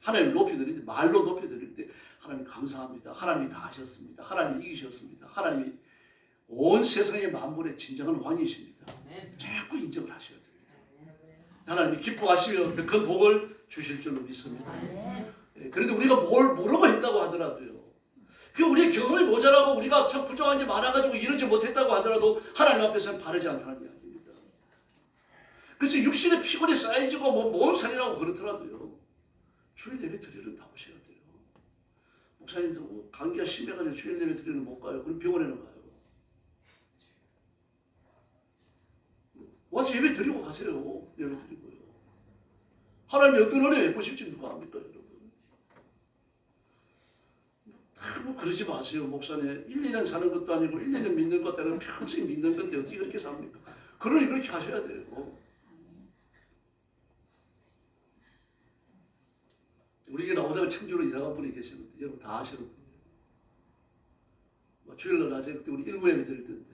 하나님을 높여드릴 때, 말로 높여드릴 때 하나님 감사합니다. 하나님이 다 하셨습니다. 하나님이 이기셨습니다. 하나님이 온 세상의 만물의 진정한 왕이십니다. 자꾸 인정을 하셔야 됩니다. 하나님이 기뻐하시며 그 복을 주실 줄로 믿습니다. 그런데 우리가 뭘 모르고 했다고 하더라도요. 그 우리의 경험이 모자라고 우리가 참 부족한 게 많아가지고 이러지 못했다고 하더라도 하나님 앞에서는 바르지 않다는 이야기입니다. 그래서 육신의 피곤이 쌓여지고 뭐 몸살이라고 그렇더라도요. 주일 예배 드리러 나오셔야 돼요. 목사님도 뭐 감기가 심해가지고 주일 예배 드리러 못 가요. 그럼 병원에는 가요. 와서 예배 드리고 가세요. 예배 드리고요. 하나님이 어떤 은혜 베푸실지 누가 압니까, 여러분? 뭐 그러지 마세요, 목사님. 1, 2년 사는 것도 아니고 1, 2년 믿는 것도 아니고 평생 믿는 건데 어떻게 그렇게 삽니까? 그러니 그렇게 하셔야 돼요. 우리에게 나오다가 청주로 이사간 분이 계시는데 여러분 다 아시는 분이에요. 주일날 낮에 그때 우리 일부 예배 드릴 때인데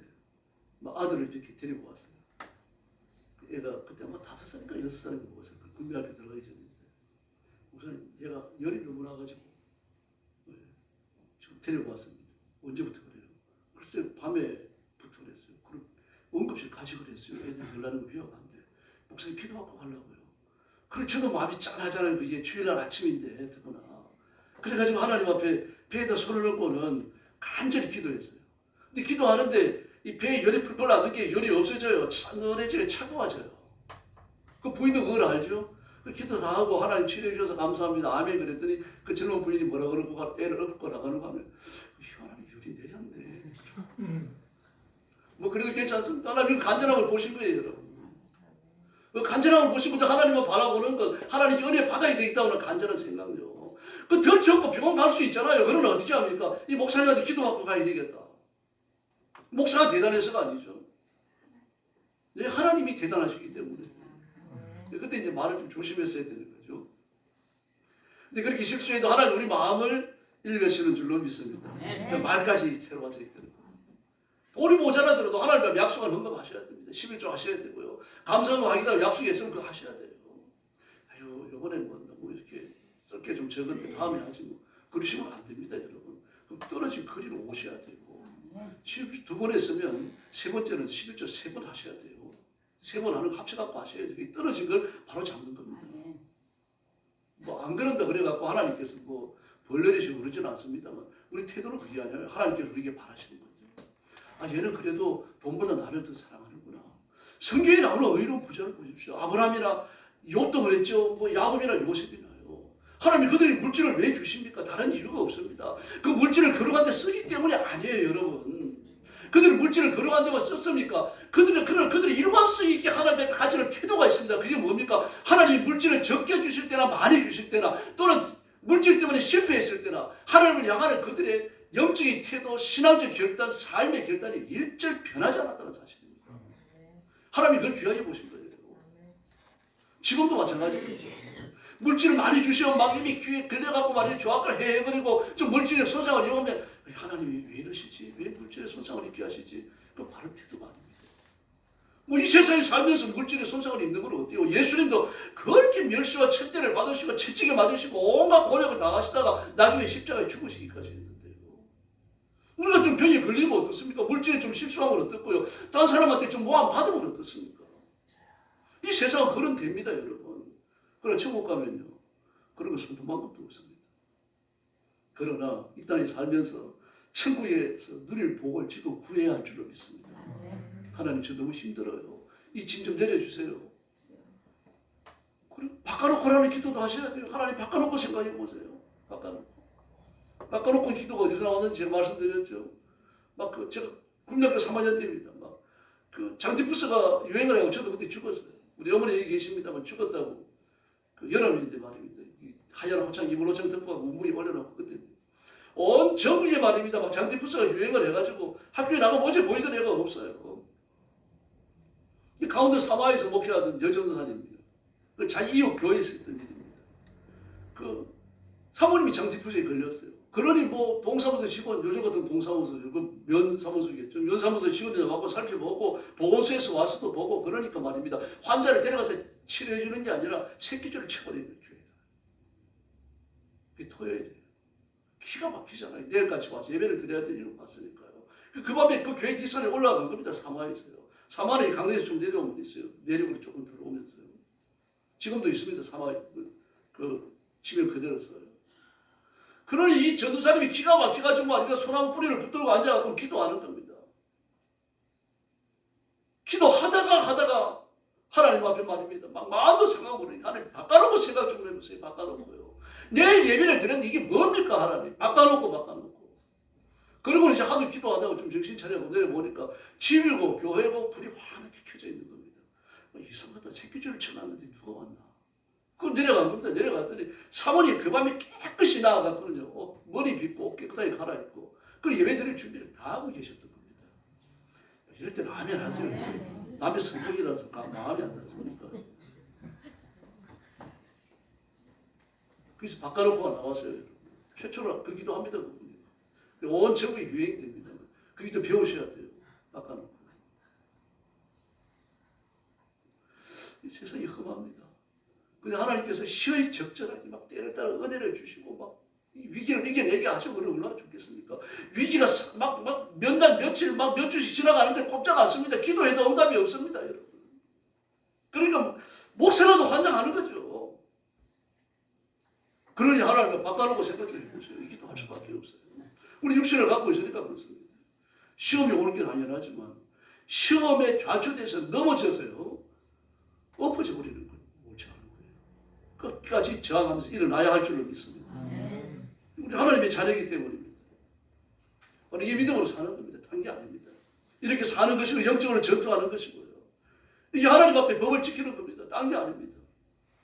아들을 이렇게 데리고 왔어요. 애가 그때 아마 5살인가 6살인가 먹었어요. 군대학교 들어가기 전인데 목사님 얘가 열이 너무 나가지고 지금 데리고 왔습니다. 언제부터 그래요? 글쎄 밤에부터 그랬어요. 그럼 응급실 가지 그랬어요. 애들 열나는 거 위험한데 목사님 기도하고 가려고요. 그래 저도 마음이 짠하잖아요. 이게 주일날 아침인데 더구나. 그래가지고 하나님 앞에 배에다 손을 얹고는 간절히 기도했어요. 근데 기도하는데 이 배에 열이 풀풀 나던 게 열이 없어져요. 싸늘해져요. 차가워져요. 그 부인도 그걸 알죠? 그 기도 다 하고 하나님 치료해 주셔서 감사합니다. 아멘 그랬더니 그 젊은 부인이 뭐라 그러고 애를 업고 나가는 거 하면 하나님 열이 내렸네. 뭐 그래도 괜찮습니다. 하나님 간절함을 보신 거예요, 여러분. 그 간절함을 보신 분들 하나님을 바라보는 것, 하나님이 은혜 받아야 되겠다는 간절한 생각요. 그 덜 적고 병원 갈 수 있잖아요. 그러면 어떻게 합니까? 이 목사님한테 기도받고 가야 되겠다. 목사가 대단해서가 아니죠. 네, 하나님이 대단하시기 때문에. 그때 이제 말을 좀 조심했어야 되는 거죠. 근데 그렇게 실수해도 하나님 우리 마음을 읽으시는 줄로 믿습니다. 말까지 새로워져야 되는 거예요. 돈이 모자라더라도 하나님 앞에 약속을 헌금하셔야 됩니다. 11조 하셔야 되고요. 감사함을 하기다 약속이 있으면 그거 하셔야 돼요. 아유, 이번에 뭐 너무 이렇게 썩게 좀 적은데 다음에 하지 뭐. 그러시면 안 됩니다, 여러분. 그럼 떨어진 거리로 오셔야 되고. 12번 했으면 세 번째는 11조 3번 하셔야 돼요. 3번 하는 거 합쳐갖고 하셔야 돼요. 떨어진 걸 바로 잡는 겁니다. 뭐 안 그런다 그래갖고 하나님께서 뭐 벌 내리시고 그러지는 않습니다만 우리 태도는 그게 아니에요. 하나님께서 우리에게 바라시는 거죠. 아 얘는 그래도 돈보다 나를 더 사랑하는구나. 성경에 나오는 의로운 부자를 보십시오. 아브라함이나 욥도 그랬죠. 뭐 야곱이나 요셉이나요. 하나님이 그들이 물질을 왜 주십니까? 다른 이유가 없습니다. 그 물질을 걸어간 데 쓰기 때문이 아니에요, 여러분. 그들이 물질을 걸어간 데만 썼습니까? 그들이 일반 쓰기 있게 하나님의 가지는 태도가 있습니다. 그게 뭡니까? 하나님이 물질을 적게 주실 때나 많이 주실 때나 또는 물질 때문에 실패했을 때나 하나님을 향하는 그들의 영적인 태도, 신앙적 결단, 삶의 결단이 일절 변하지 않았다는 사실입니다. 하나님이 그걸 귀하게 보신 거예요. 지금도 마찬가지입니다. 물질을 많이 주시면 막 이미 귀에 걸려갖고 말이에요. 조악을 해버리고 좀 물질의 손상을 입으면 하나님이 왜 이러시지? 왜 물질의 손상을 입게 하시지? 그건 바른 태도가 아닙니다. 뭐 이 세상에 살면서 물질의 손상을 입는 건 어때요? 예수님도 그렇게 멸시와 천대를 받으시고 채찍에 맞으시고 온갖 고역을 당하시다가 나중에 십자가에 죽으시기까지 했는데요. 우리가 좀 병이 걸리면 어떻습니까? 물질에 좀 실수하면 어떻고요? 다른 사람한테 좀 모함 받으면 어떻습니까? 이 세상은 그런 데입니다, 여러분. 그러나 천국 가면요. 그런 것은 도망것도 없습니다. 그러나 이 땅에 살면서 천국에서 누릴 복을 지금 구해야 할 줄로 믿습니다. 하나님 저 너무 힘들어요. 이 짐 좀 내려주세요. 그래 바꿔놓고라는 기도도 하셔야 돼요. 하나님 바꿔놓고 생각해 보세요. 바꿔놓고 기도가 어디서 나왔는지 제가 말씀드렸죠. 제가 국민학교 3학년 때입니다. 그 장티푸스가 유행을 하고 저도 그때 죽었어요. 우리 어머니 여기 계십니다만 죽었다고. 그 여름인데 말입니다. 하얀 호창 이불 호창 덮고 운무에 올려놓고 그때 온 전국에 말입니다. 막 장티푸스가 유행을 해가지고 학교에 나가면 어제 보이던 애가 없어요. 이 강원도 사마에서 목회하던 여전사님입니다. 그 자기 이웃 교회에서 했던 일입니다. 그 사모님이 장티푸스에 걸렸어요. 그러니 뭐 동사무소 직원, 요즘 같은 동사무소, 그 면사무소겠죠. 면사무소 직원들 와서 살펴보고 보건소에서 와서도 보고 그러니까 말입니다. 환자를 데려가서 치료해 주는 게 아니라 새끼줄을 쳐버리는 교회다. 그게 토요일에 돼요. 기가 막히잖아요. 내일까지 와서 예배를 드려야 되는 일 봤으니까요. 그 밤에 그 교회 뒷산에 올라간 겁니다. 사마에서요. 사마는 강릉에서 좀 내려오는 데 있어요. 내륙으로 조금 들어오면서요. 지금도 있습니다. 사마 그 지면 그대로 써요. 그러니 이 전도사님이 기가 막혀가지고 말이야 소나무 뿌리를 붙들고 앉아갖고 기도하는 겁니다. 기도하다가 하나님 앞에 말입니다. 막 마음도 생각하고 하나님 바꿔놓고 생각 좀 해보세요. 바꿔놓고요. 내일 예배를 드렸는데 이게 뭡니까 하나님. 바꿔놓고. 그리고 이제 하도 기도하다가 좀 정신 차려고 내려보니까 집이고 교회고 불이 환하게 켜져 있는 겁니다. 이상하다. 새끼줄을 쳐놨는데 누가 왔나. 그 내려간 겁니다. 내려갔더니 사모님 그 밤에 깨끗이 나아갔거든요. 머리 빗고 깨끗하게 갈아입고 그 예배 드릴 준비를 다 하고 계셨던 겁니다. 이럴 때는 아멘 하세요. 남의 성격이라서 마음이 안 들어서니까. 그래서 바꿔놓고 나왔어요. 최초로 그 기도 합니다. 온 전국에 유행이 됩니다. 그 기도 배우셔야 돼요. 바꿔놓고. 이 세상이 험합니다. 근데 하나님께서 시의 적절하게 막 때를 따라 은혜를 주시고 막 위기를 이겨내게 하시고 그러면 얼마나 좋겠습니까? 위기가 막 몇 날 며칠 막 몇 주씩 지나가는데 꼼짝 않습니다. 기도해도 응답이 없습니다, 여러분. 그러니까 목사라도 환장하는 거죠. 그러니 하나님을 바꿔놓고 생각을 해보세요. 이 기도할 수밖에 없어요. 우리 육신을 갖고 있으니까 그렇습니다. 시험이 오는 게 당연하지만 시험에 좌초돼서 넘어져서요 엎어져 버리는 거예요. 끝까지 저항하면서 일어나야 할 줄로 믿습니다. 우리 하나님의 자녀이기 때문입니다. 우리 이 믿음으로 사는 겁니다. 딴 게 아닙니다. 이렇게 사는 것이고 영적으로 전투하는 것이고요. 이게 하나님 앞에 법을 지키는 겁니다. 딴 게 아닙니다.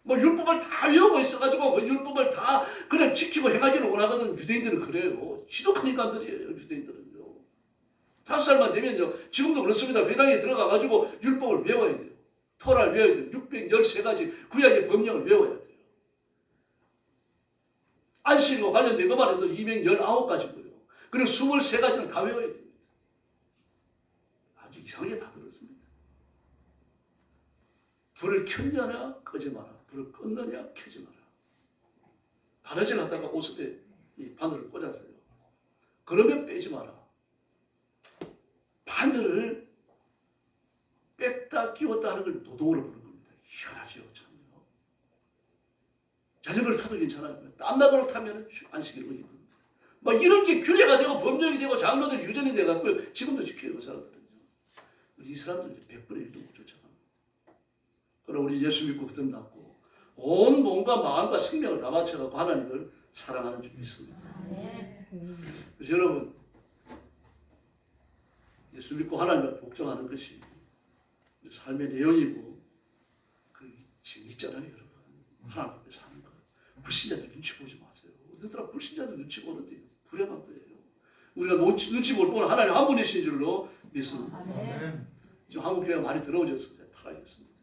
뭐 율법을 다 외우고 있어가지고 그 율법을 다 그냥 지키고 행하기를 원하거든. 유대인들은 그래요. 지독한 인간들이에요. 유대인들은요. 5살만 되면요. 지금도 그렇습니다. 회당에 들어가가지고 율법을 외워야 돼요. 토라를 외워야 돼요. 613가지 구약의 법령을 외워야 돼요. 안식일과 관련된 것만 해도 219가지고요. 그리고 23가지를 다 외워야 됩니다. 아주 이상하게 다 들었습니다. 불을 켰느냐 끄지 마라. 불을 껐느냐 켜지 마라. 바느질 하다가 옷에 이 바늘을 꽂았어요. 그러면 빼지 마라. 바늘을 뺐다 끼웠다 하는 걸 노동으로 부르는 겁니다. 희한하죠. 참요. 자전거를 타도 괜찮아요. 땀나도록 타면 안식일을 어깁니다. 막 이런 게 규례가 되고 법령이 되고 장로들이 유전이 돼갖고 지금도 지켜요. 그 사람들은요. 이 사람들은 100분의 1도 못 쫓아갑니다. 그럼 우리 예수 믿고 거듭났고 온 몸과 마음과 생명을 다 바쳐갖고 하나님을 사랑하는 줄 믿습니다. 그래서 여러분 예수 믿고 하나님을 복종하는 것이 삶의 내용이고 그 지금 있잖아요, 여러분. 하나님 앞에 사는 거. 불신자들 눈치 보지 마세요. 어떤 사람 불신자들 눈치 보는데 불행한 거예요. 우리가 눈치 볼 분은 하나님 한 분이신 줄로 믿습니다. 지금 한국 교회가 많이 더러워졌습니다. 타락했습니다.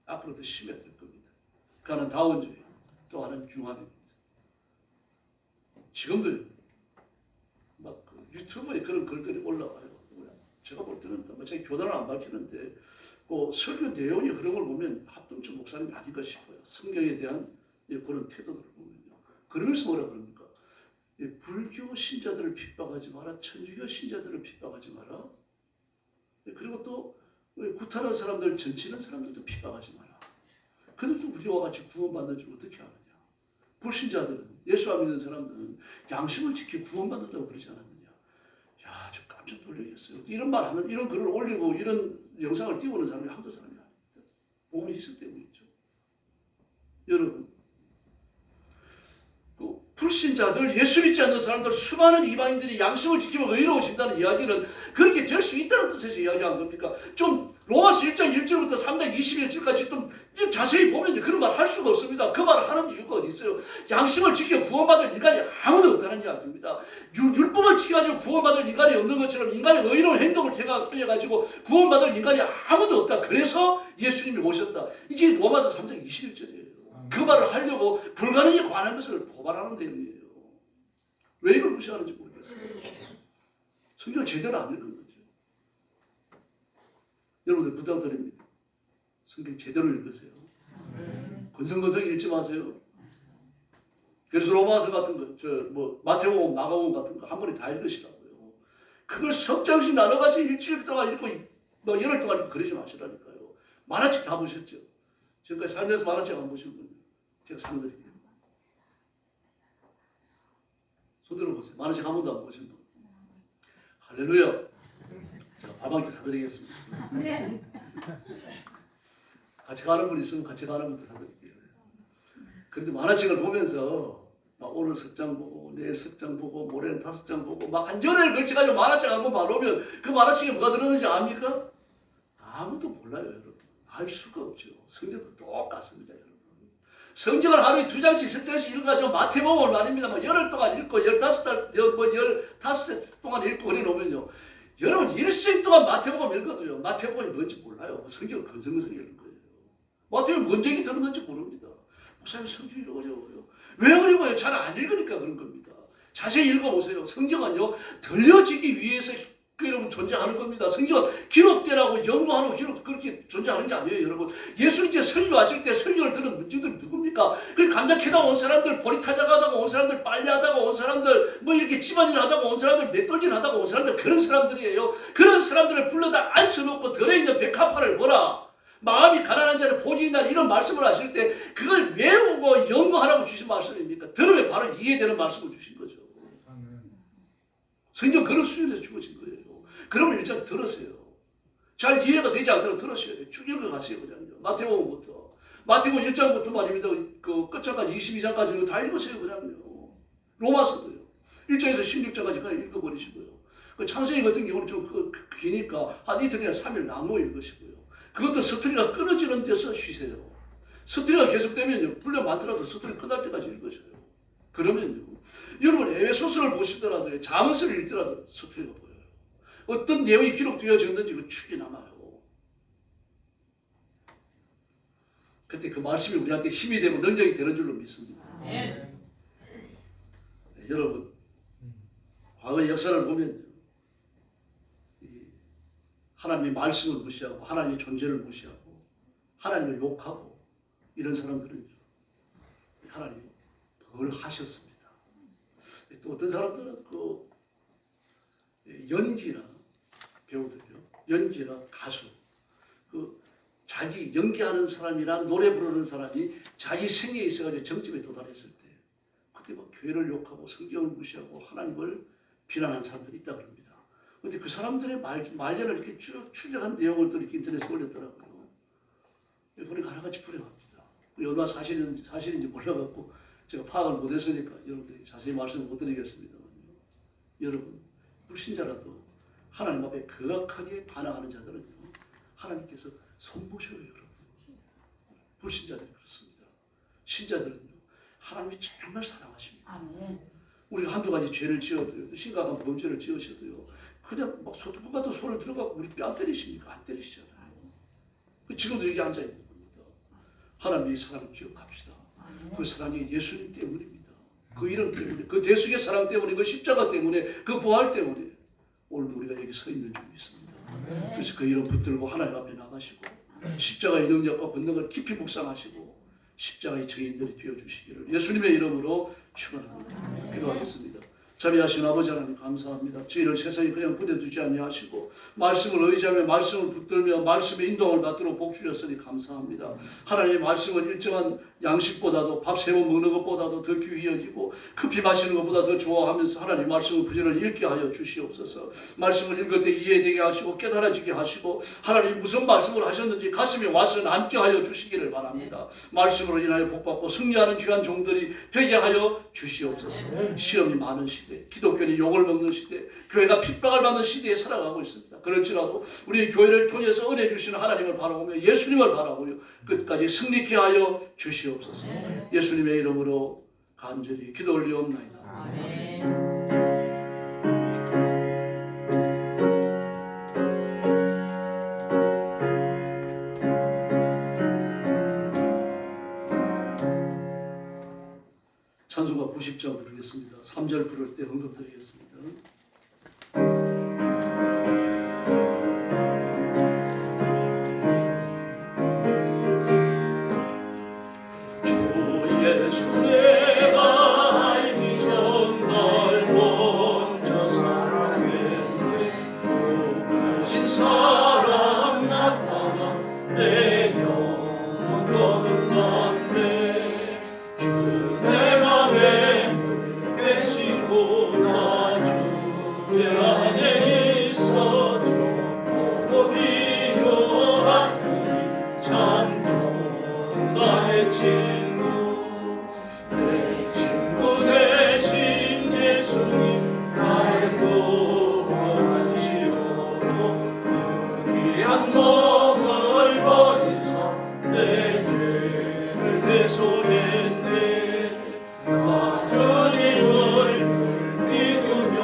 앞으로 더 심해질 겁니다. 그 하나는 다원주의, 또 하나는 융합입니다. 지금도 막 그 유튜브에 그런 글들이 올라와요. 제가 볼 때는 제 교단을 안 밝히는데 그 설교 내용이 그런 걸 보면 합동적 목사님이 아닌가 싶어요. 성경에 대한 그런 태도들을 보면요. 그러면서 뭐라 그럽니까? 불교 신자들을 핍박하지 마라. 천주교 신자들을 핍박하지 마라. 그리고 또 구타하는 사람들, 전치는 사람들도 핍박하지 마라. 그들도 우리와 같이 구원받는 줄 어떻게 아느냐. 불신자들은, 예수 안 믿는 사람들은 양심을 지키고 구원받는다고 그러지 않았느냐. 야, 저 깜짝 놀라겠어요. 이런 말 하면, 이런 글을 올리고 이런 영상을 띄우는 사람이 한두 사람이 아닙니다. 복음이 있을 때문이죠. 여러분, 그 불신자들, 예수 믿지 않는 사람들, 수많은 이방인들이 양심을 지키면 의로워진다는 이야기는 그렇게 될 수 있다는 뜻에서 이야기한 겁니까? 좀 로마서 1장 1절부터 3장 21절까지 좀 자세히 보면 그런 말 할 수가 없습니다. 그 말을 하는 이유가 어디 있어요? 양심을 지켜 구원받을 인간이 아무도 없다는 이야기입니다. 율법을 지켜가지고 구원받을 인간이 없는 것처럼 인간의 의로운 행동을 통해가지고 구원받을 인간이 아무도 없다. 그래서 예수님이 오셨다. 이게 로마서 3장 21절이에요. 그 말을 하려고 불가능에 관한 것을 고발하는 내용이에요. 왜 이걸 무시하는지 모르겠어요. 성경을 제대로 안 읽은 거죠. 여러분들 부탁드립니다. 성경 제대로 읽으세요. 건성건성 읽지 마세요. 그래서 로마서 같은 거, 마태복음, 마가복음 같은 거 한 번에 다 읽으시라고요. 그걸 석장씩 나눠가지고 일주일 동안 읽고 열흘 동안 읽고 그러지 마시라니까요. 만화책 다 보셨죠? 지금까지 살면서 만화책 안 보신 분 제가 상드릴게요. 손 들어보세요. 만화책 한 번도 안 보신 분. 할렐루야. 제가 밥 한 끼 사드리겠습니다. 같이 가는 분 있으면 같이 가는 분도 사드릴게요. 그런데 만화책을 보면서 막 오늘 석장 보고 내일 석장 보고 모레는 5장 보고 막 한 열흘 걸쳐가지고 만화책 한 번 봐놓으면 그 만화책에 뭐가 들었는지 압니까? 아무도 몰라요, 여러분. 알 수가 없죠. 성경도 똑같습니다, 여러분. 성경을 하루에 2장씩 3장씩 읽어가지고 마태복음을 말입니다. 뭐 열흘 동안 읽고 15세 동안 읽고 그래 놓으면요. 여러분 일생 동안 마태복음 읽어도요. 마태복음이 뭔지 몰라요. 성경을 건성건성 읽는 거예요. 마태복음이 뭔 얘기 들었는지 모릅니다. 목사님 성경이 어려워요. 왜 어려워요? 잘 안 읽으니까 그런 겁니다. 자세히 읽어보세요. 성경은요. 들려지기 위해서 여러분 존재하는 겁니다. 성경은 기록되라고 연구하는 기록 그렇게 존재하는 게 아니에요, 여러분. 예수님께서 설교하실 때 설교를 들은 문제들이 누굽니까? 그 감자캐다 온 사람들, 보리 타작하다가 온 사람들, 빨래하다가 온 사람들, 뭐 이렇게 집안일 하다가 온 사람들, 맷돌질 하다가 온 사람들 그런 사람들이에요. 그런 사람들을 불러다 앉혀놓고 들에 있는 백합화를 보라. 마음이 가난한 자는 복이 있다 이런 말씀을 하실 때 그걸 외우고 연구하라고 주신 말씀입니까? 들으면 바로 이해되는 말씀을 주신 거죠. 성경 그런 수준에서 주어진 거예요. 그러면 일단 들으세요. 잘 이해가 되지 않도록 들으셔야 돼요. 쭉 읽어가세요. 그냥요. 마태복음부터. 마태복음 1장부터 말입니다. 그 끝장까지 22장까지 다 읽으세요. 그냥요. 로마서도요. 1장에서 16장까지 그냥 읽어버리시고요. 그 창세기 같은 경우는 좀 기니까 한 이틀이나 3일 나누어 읽으시고요. 그것도 스토리가 끊어지는 데서 쉬세요. 스토리가 계속되면요. 분량 많더라도 스토리 끝날 때까지 읽으셔요. 그러면요. 여러분 에베소서를 보시더라도 잠언서를 읽더라도 스토리가 보여요. 어떤 내용이 기록되어졌는지 그 축이 남아요. 그때 그 말씀이 우리한테 힘이 되고 능력이 되는 줄로 믿습니다. 네, 여러분 과거 역사를 보면 하나님의 말씀을 무시하고 하나님의 존재를 무시하고 하나님을 욕하고 이런 사람들은 하나님이 벌 하셨습니다. 또 어떤 사람들은 그 연기나 배우들이요, 연기나 가수, 그 자기 연기하는 사람이나 노래 부르는 사람이 자기 생애에 있어가지고 정점에 도달했을 때 그때 막 교회를 욕하고 성경을 무시하고 하나님을 비난하는 사람들이 있다 그럽니다. 그런데 그 사람들의 말년을 이렇게 쭉 추적한 내용을 또 이렇게 인터넷에 올렸더라고요. 보니까 하나같이 불행합니다. 얼마나 사실인지 몰라갖고 제가 파악을 못했으니까 여러분들이 자세히 말씀을 못 드리겠습니다만요. 여러분 불신자라도 하나님 앞에 거룩하게 반항하는 자들은요. 하나님께서 손보셔요, 여러분. 불신자들이 그렇습니다. 신자들은요. 하나님이 정말 사랑하십니다. 아멘. 우리가 한두 가지 죄를 지어도요. 심각한 범죄를 지으셔도요. 그냥 막 소뚜껑 같은 손을 들어가고 우리 뺨 때리십니까? 안 때리시잖아요. 지금도 여기 앉아있는 겁니다. 하나님의 사랑을 기억합시다. 그 사랑이 예수님 때문입니다. 그 이름 때문에, 그 대속의 사랑 때문에, 그 십자가 때문에, 그 부활 때문에 오늘도 우리가 여기 서 있는 줄 믿습니다. 그래서 그 이름 붙들고 하나님 앞에 나가시고 십자가의 능력과 권능을 깊이 묵상하시고 십자가의 증인들이 되어주시기를 예수님의 이름으로 축원합니다. 기도하겠습니다. 자비하신 아버지 하나님 감사합니다. 저희를 세상에 그냥 부대두지 아니하시고 말씀을 의지하며 말씀을 붙들며 말씀의 인도함을 받도록 복 주셨으니 감사합니다. 하나님의 말씀은 일정한 양식보다도 밥 3번 먹는 것보다도 더 귀히 여기고 커피 마시는 것보다 더 좋아하면서 하나님 말씀을 부지런히 읽게 하여 주시옵소서. 말씀을 읽을 때 이해되게 하시고 깨달아지게 하시고 하나님 무슨 말씀을 하셨는지 가슴에 와서 남게 하여 주시기를 바랍니다. 말씀으로 인하여 복받고 승리하는 귀한 종들이 되게 하여 주시옵소서. 시험이 많은 시대 시대, 기독교인이 욕을 먹는 시대, 교회가 핍박을 받는 시대에 살아가고 있습니다. 그럴지라도 우리 교회를 통해서 은혜 주시는 하나님을 바라보며 예수님을 바라보며 끝까지 승리케 하여 주시옵소서. 예수님의 이름으로 간절히 기도 올리옵나이다. 아멘. 찬송가 90장 부르겠습니다. 3절 부를 때 헌금 드리겠습니다. 주 예수 내가 알기 전 날 먼저 사랑했네. 누구신 사랑 나타나 내 영혼 거듭났네. 주 내 맘에 계시고 나 주의 안에 있어 보고 비교하더니 참 좋은 나의 친구. 내 친구 대신 예수님 날 구원하시고 귀한 몸을 버리사 내 죄를 대속했네. 나 주님을 믿으며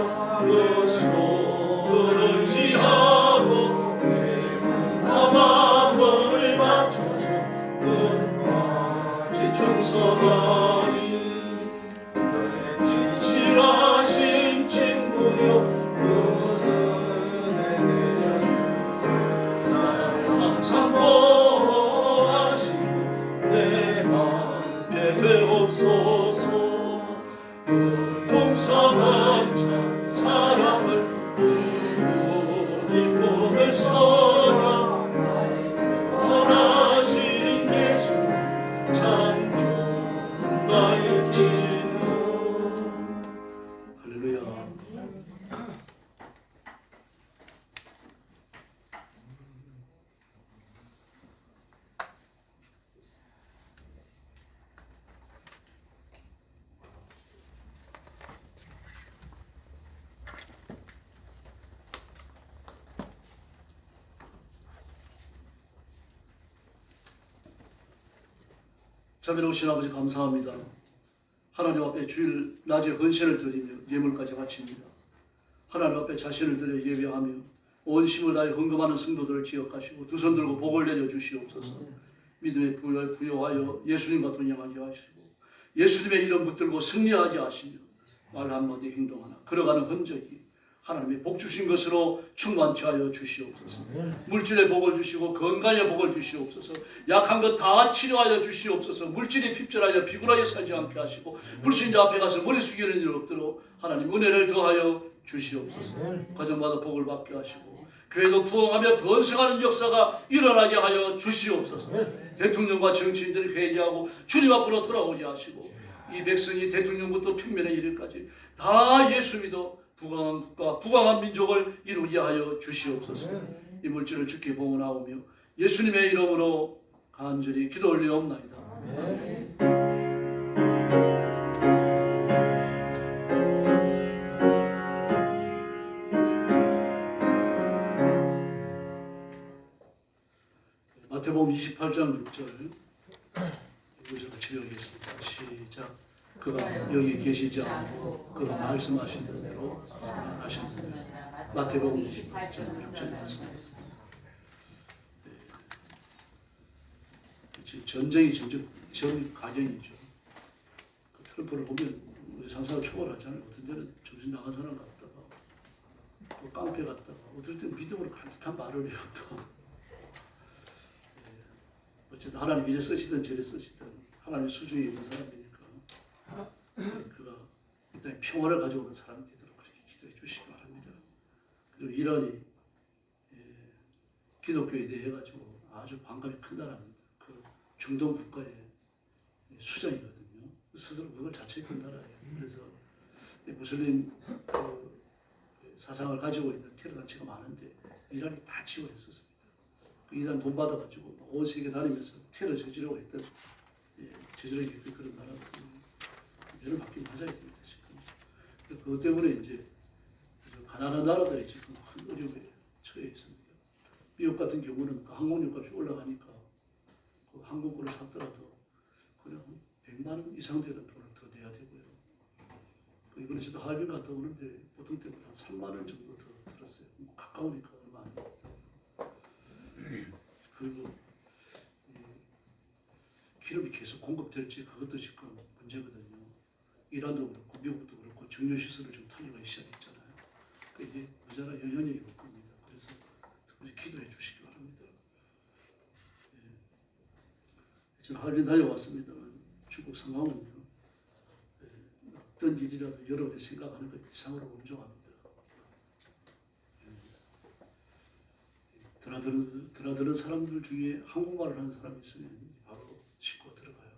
그 손을 의지하고 내 마음을 맞춰서 끝까지 충성하리. 내 진실하신 친구여 나를 항상 보호하시고 내 맘에 되옵소서. 풍성한 참 사랑을 우리 꿈을 써라. 원하신 예수 참 좋은 나의 친구. 할렐루야. 자비로우신 아버지 감사합니다. 하나님 앞에 주일 낮에 헌신을 드리며 예물까지 바칩니다. 하나님 앞에 자신을 드려 예배하며 온 힘을 다해 헌금하는 성도들을 기억하시고 두 손 들고 복을 내려 주시옵소서. 믿음에 부여하여 예수님과 동행하게 하시고 예수님의 이름 붙들고 승리하게 하시며 말 한마디 행동 하나 걸어가는 흔적이 하나님의 복 주신 것으로 충만케 하여 주시옵소서. 물질의 복을 주시고 건강의 복을 주시옵소서. 약한 것 다 치료하여 주시옵소서. 물질이 핍절하여 비굴하게 살지 않게 하시고 불신자 앞에 가서 머리 숙이는 일 없도록 하나님 은혜를 더하여 주시옵소서. 가정마다 복을 받게 하시고 교회도 부흥하며 번성하는 역사가 일어나게 하여 주시옵소서. 대통령과 정치인들이 회개하고 주님 앞으로 돌아오게 하시고 이 백성이 대통령부터 평면에 이르기까지 다 예수 믿어 부강한 국가, 부강한 민족을 이루게 하여 주시옵소서. 이 물질을 주께 봉헌하오며 예수님의 이름으로 간절히 기도 올리옵나이다. 마태복음 28장 6절 이거 제가 치료하겠습니다. 시작. 그가 여기 계시지 않고 그가 말씀하신 대로 하셨습니다. 마태복음 28장 6절 말씀입니다. 지금 전쟁이 점점 전 가정이죠. 그 트럼프를 보면 우리 상상을 초월하잖아요. 어떤 때는 정신 나간 사람 같다가 또 깡패 같다가 어떨 때는 믿음으로 간직한 말을 해요. 또 어쨌든 하나님 이래 쓰시든 저래 쓰시든 하나님의 수중에 있는 사람이니까 그가 일단 평화를 가져오는 사람이 되도록 그렇게 기도해 주시기 바랍니다. 그리고 이란이 기독교에 대해 가지고 아주 반감이 큰 나라입니다. 그 중동 국가의 수장이거든요. 스스로 그걸 자체의 큰 나라예요. 그래서 무슬림 사상을 가지고 있는 테러 단체가 많은데 이란이 다 지원했었습니다. 그 이란 돈 받아가지고 온 세계 다니면서 테러 저지르고 했던 저지르게 했던 그런 나라거든요. 죄를 받긴 맞아야 됩니다. 지금 그것 때문에 이제 가난한 나라들이 지금 큰 어려움에 처해 있습니다. 미국 같은 경우는 그 항공료값이 올라가니까 그 항공권을 샀더라도 그냥 100만 원 이상 되는 돈을 더 내야 되고요. 그 이번에 저도 하얼빈 갔다 오는데 보통 때보다 한 3만 원 정도 더 들었어요. 가까우니까 얼마 안 돼요. 그리고 기름이 계속 공급될지 그것도 지금 문제거든요. 이란도 그렇고 미국도 그렇고 정유시설을 좀 탈려가 시작했잖아요. 이게 여전히 영향력이 올 겁니다. 그래서 특별히 기도해 주시기 바랍니다. 저는 하얼빈 다녀왔습니다만 중국 상황은요. 어떤 일이라도 여러분이 생각하는 것 이상으로 엄중합니다. 드나드는 사람들 중에 한국말을 하는 사람이 있으면 바로 싣고 들어가요.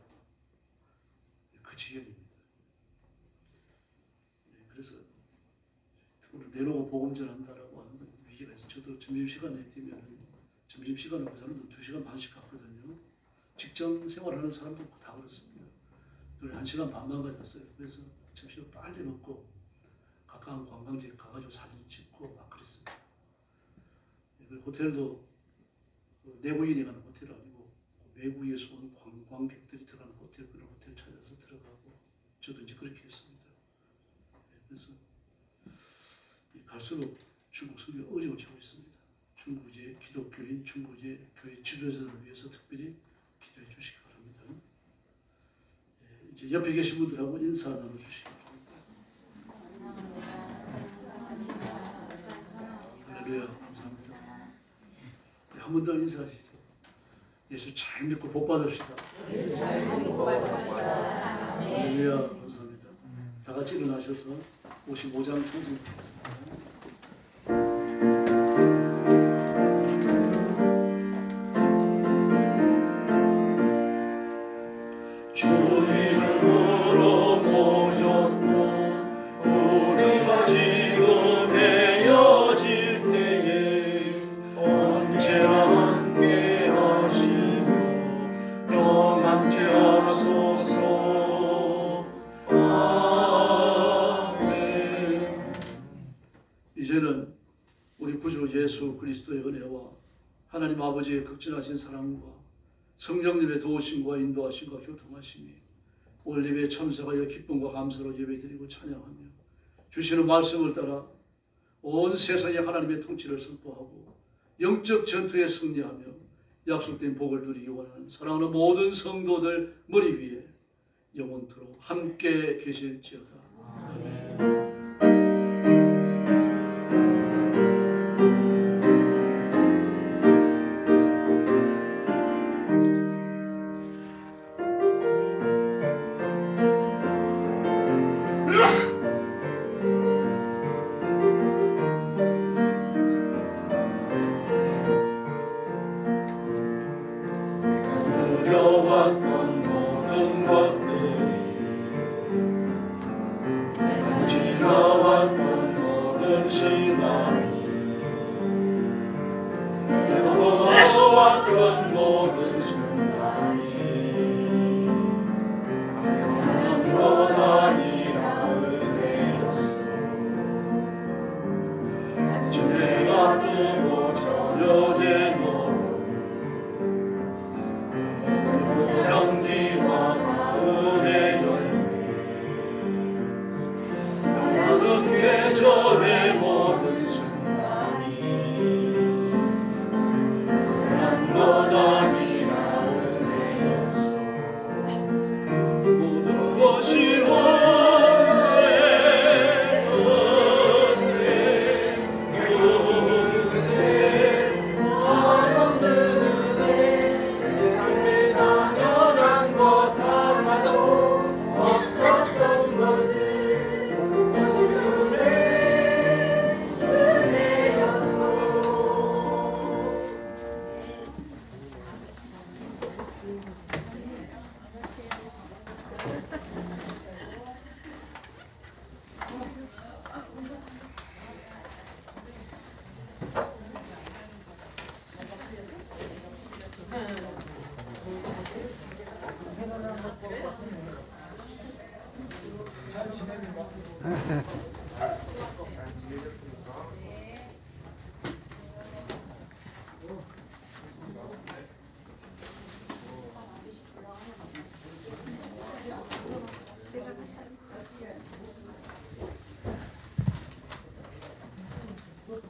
그 지경입니다. 그래서 오늘 내놓고 복음 전한다라고 하는 건 위기가 있어요. 저도 점심시간에 뛰면 점심시간은 그 사람들 2시간 반씩 갔거든요. 직장 생활하는 사람도 다 그렇습니다. 1시간 반만 가졌어요. 그래서 점심을 빨리 먹고 가까운 관광지에 가가지고 사진 찍고 막 그랬습니다. 호텔도 내부인이 가는 호텔 아니고 외부에서 온 관광객들이 들어가는 호텔, 그런 호텔 찾아서 들어가고 저도 이제 그렇게 했습니다. 그래서 갈수록 중국 성교가 어려워지고 있습니다. 중국의 기독교인, 중국의 교회 지도자들을 위해서 특별히 기도해 주시기 바랍니다. 이제 옆에 계신 분들하고 인사 나눠주시기 바랍니다. 할렐루야, 감사합니다. 한 번 더 인사하시죠. 예수 잘 믿고 복 받읍시다. 할렐루야, 감사합니다. 다 같이 일어나셔서 55장 찬송드리겠습니다. 주님으로 모였고 우리가 지금 헤어질 때에 언제나 함께 하시고 영원케 하소서. 아멘. 이제는 우리 구주 예수 그리스도의 은혜와 하나님 아버지의 극진하신 사랑과 성령님의 도우심과 인도하심과 교통하심이 오늘 예배에 참석하여 기쁨과 감사로 예배드리고 찬양하며 주시는 말씀을 따라 온 세상에 하나님의 통치를 선포하고 영적 전투에 승리하며 약속된 복을 누리기 원하는 사랑하는 모든 성도들 머리 위에 영원토록 함께 계실지어다. 아멘. 누려왔던 모든 것들이 내가 지나왔던 모든 시간이 내가 보아왔던 모든 순간이 하나님 것 아니라 은혜였어. 지내가 뜨고 저녁에 향기와 가을의 열매 모든 계절의 모든 순간이 난 것 아니라 은혜였어. 모든 것이 잘 지내니 뭐. 뭐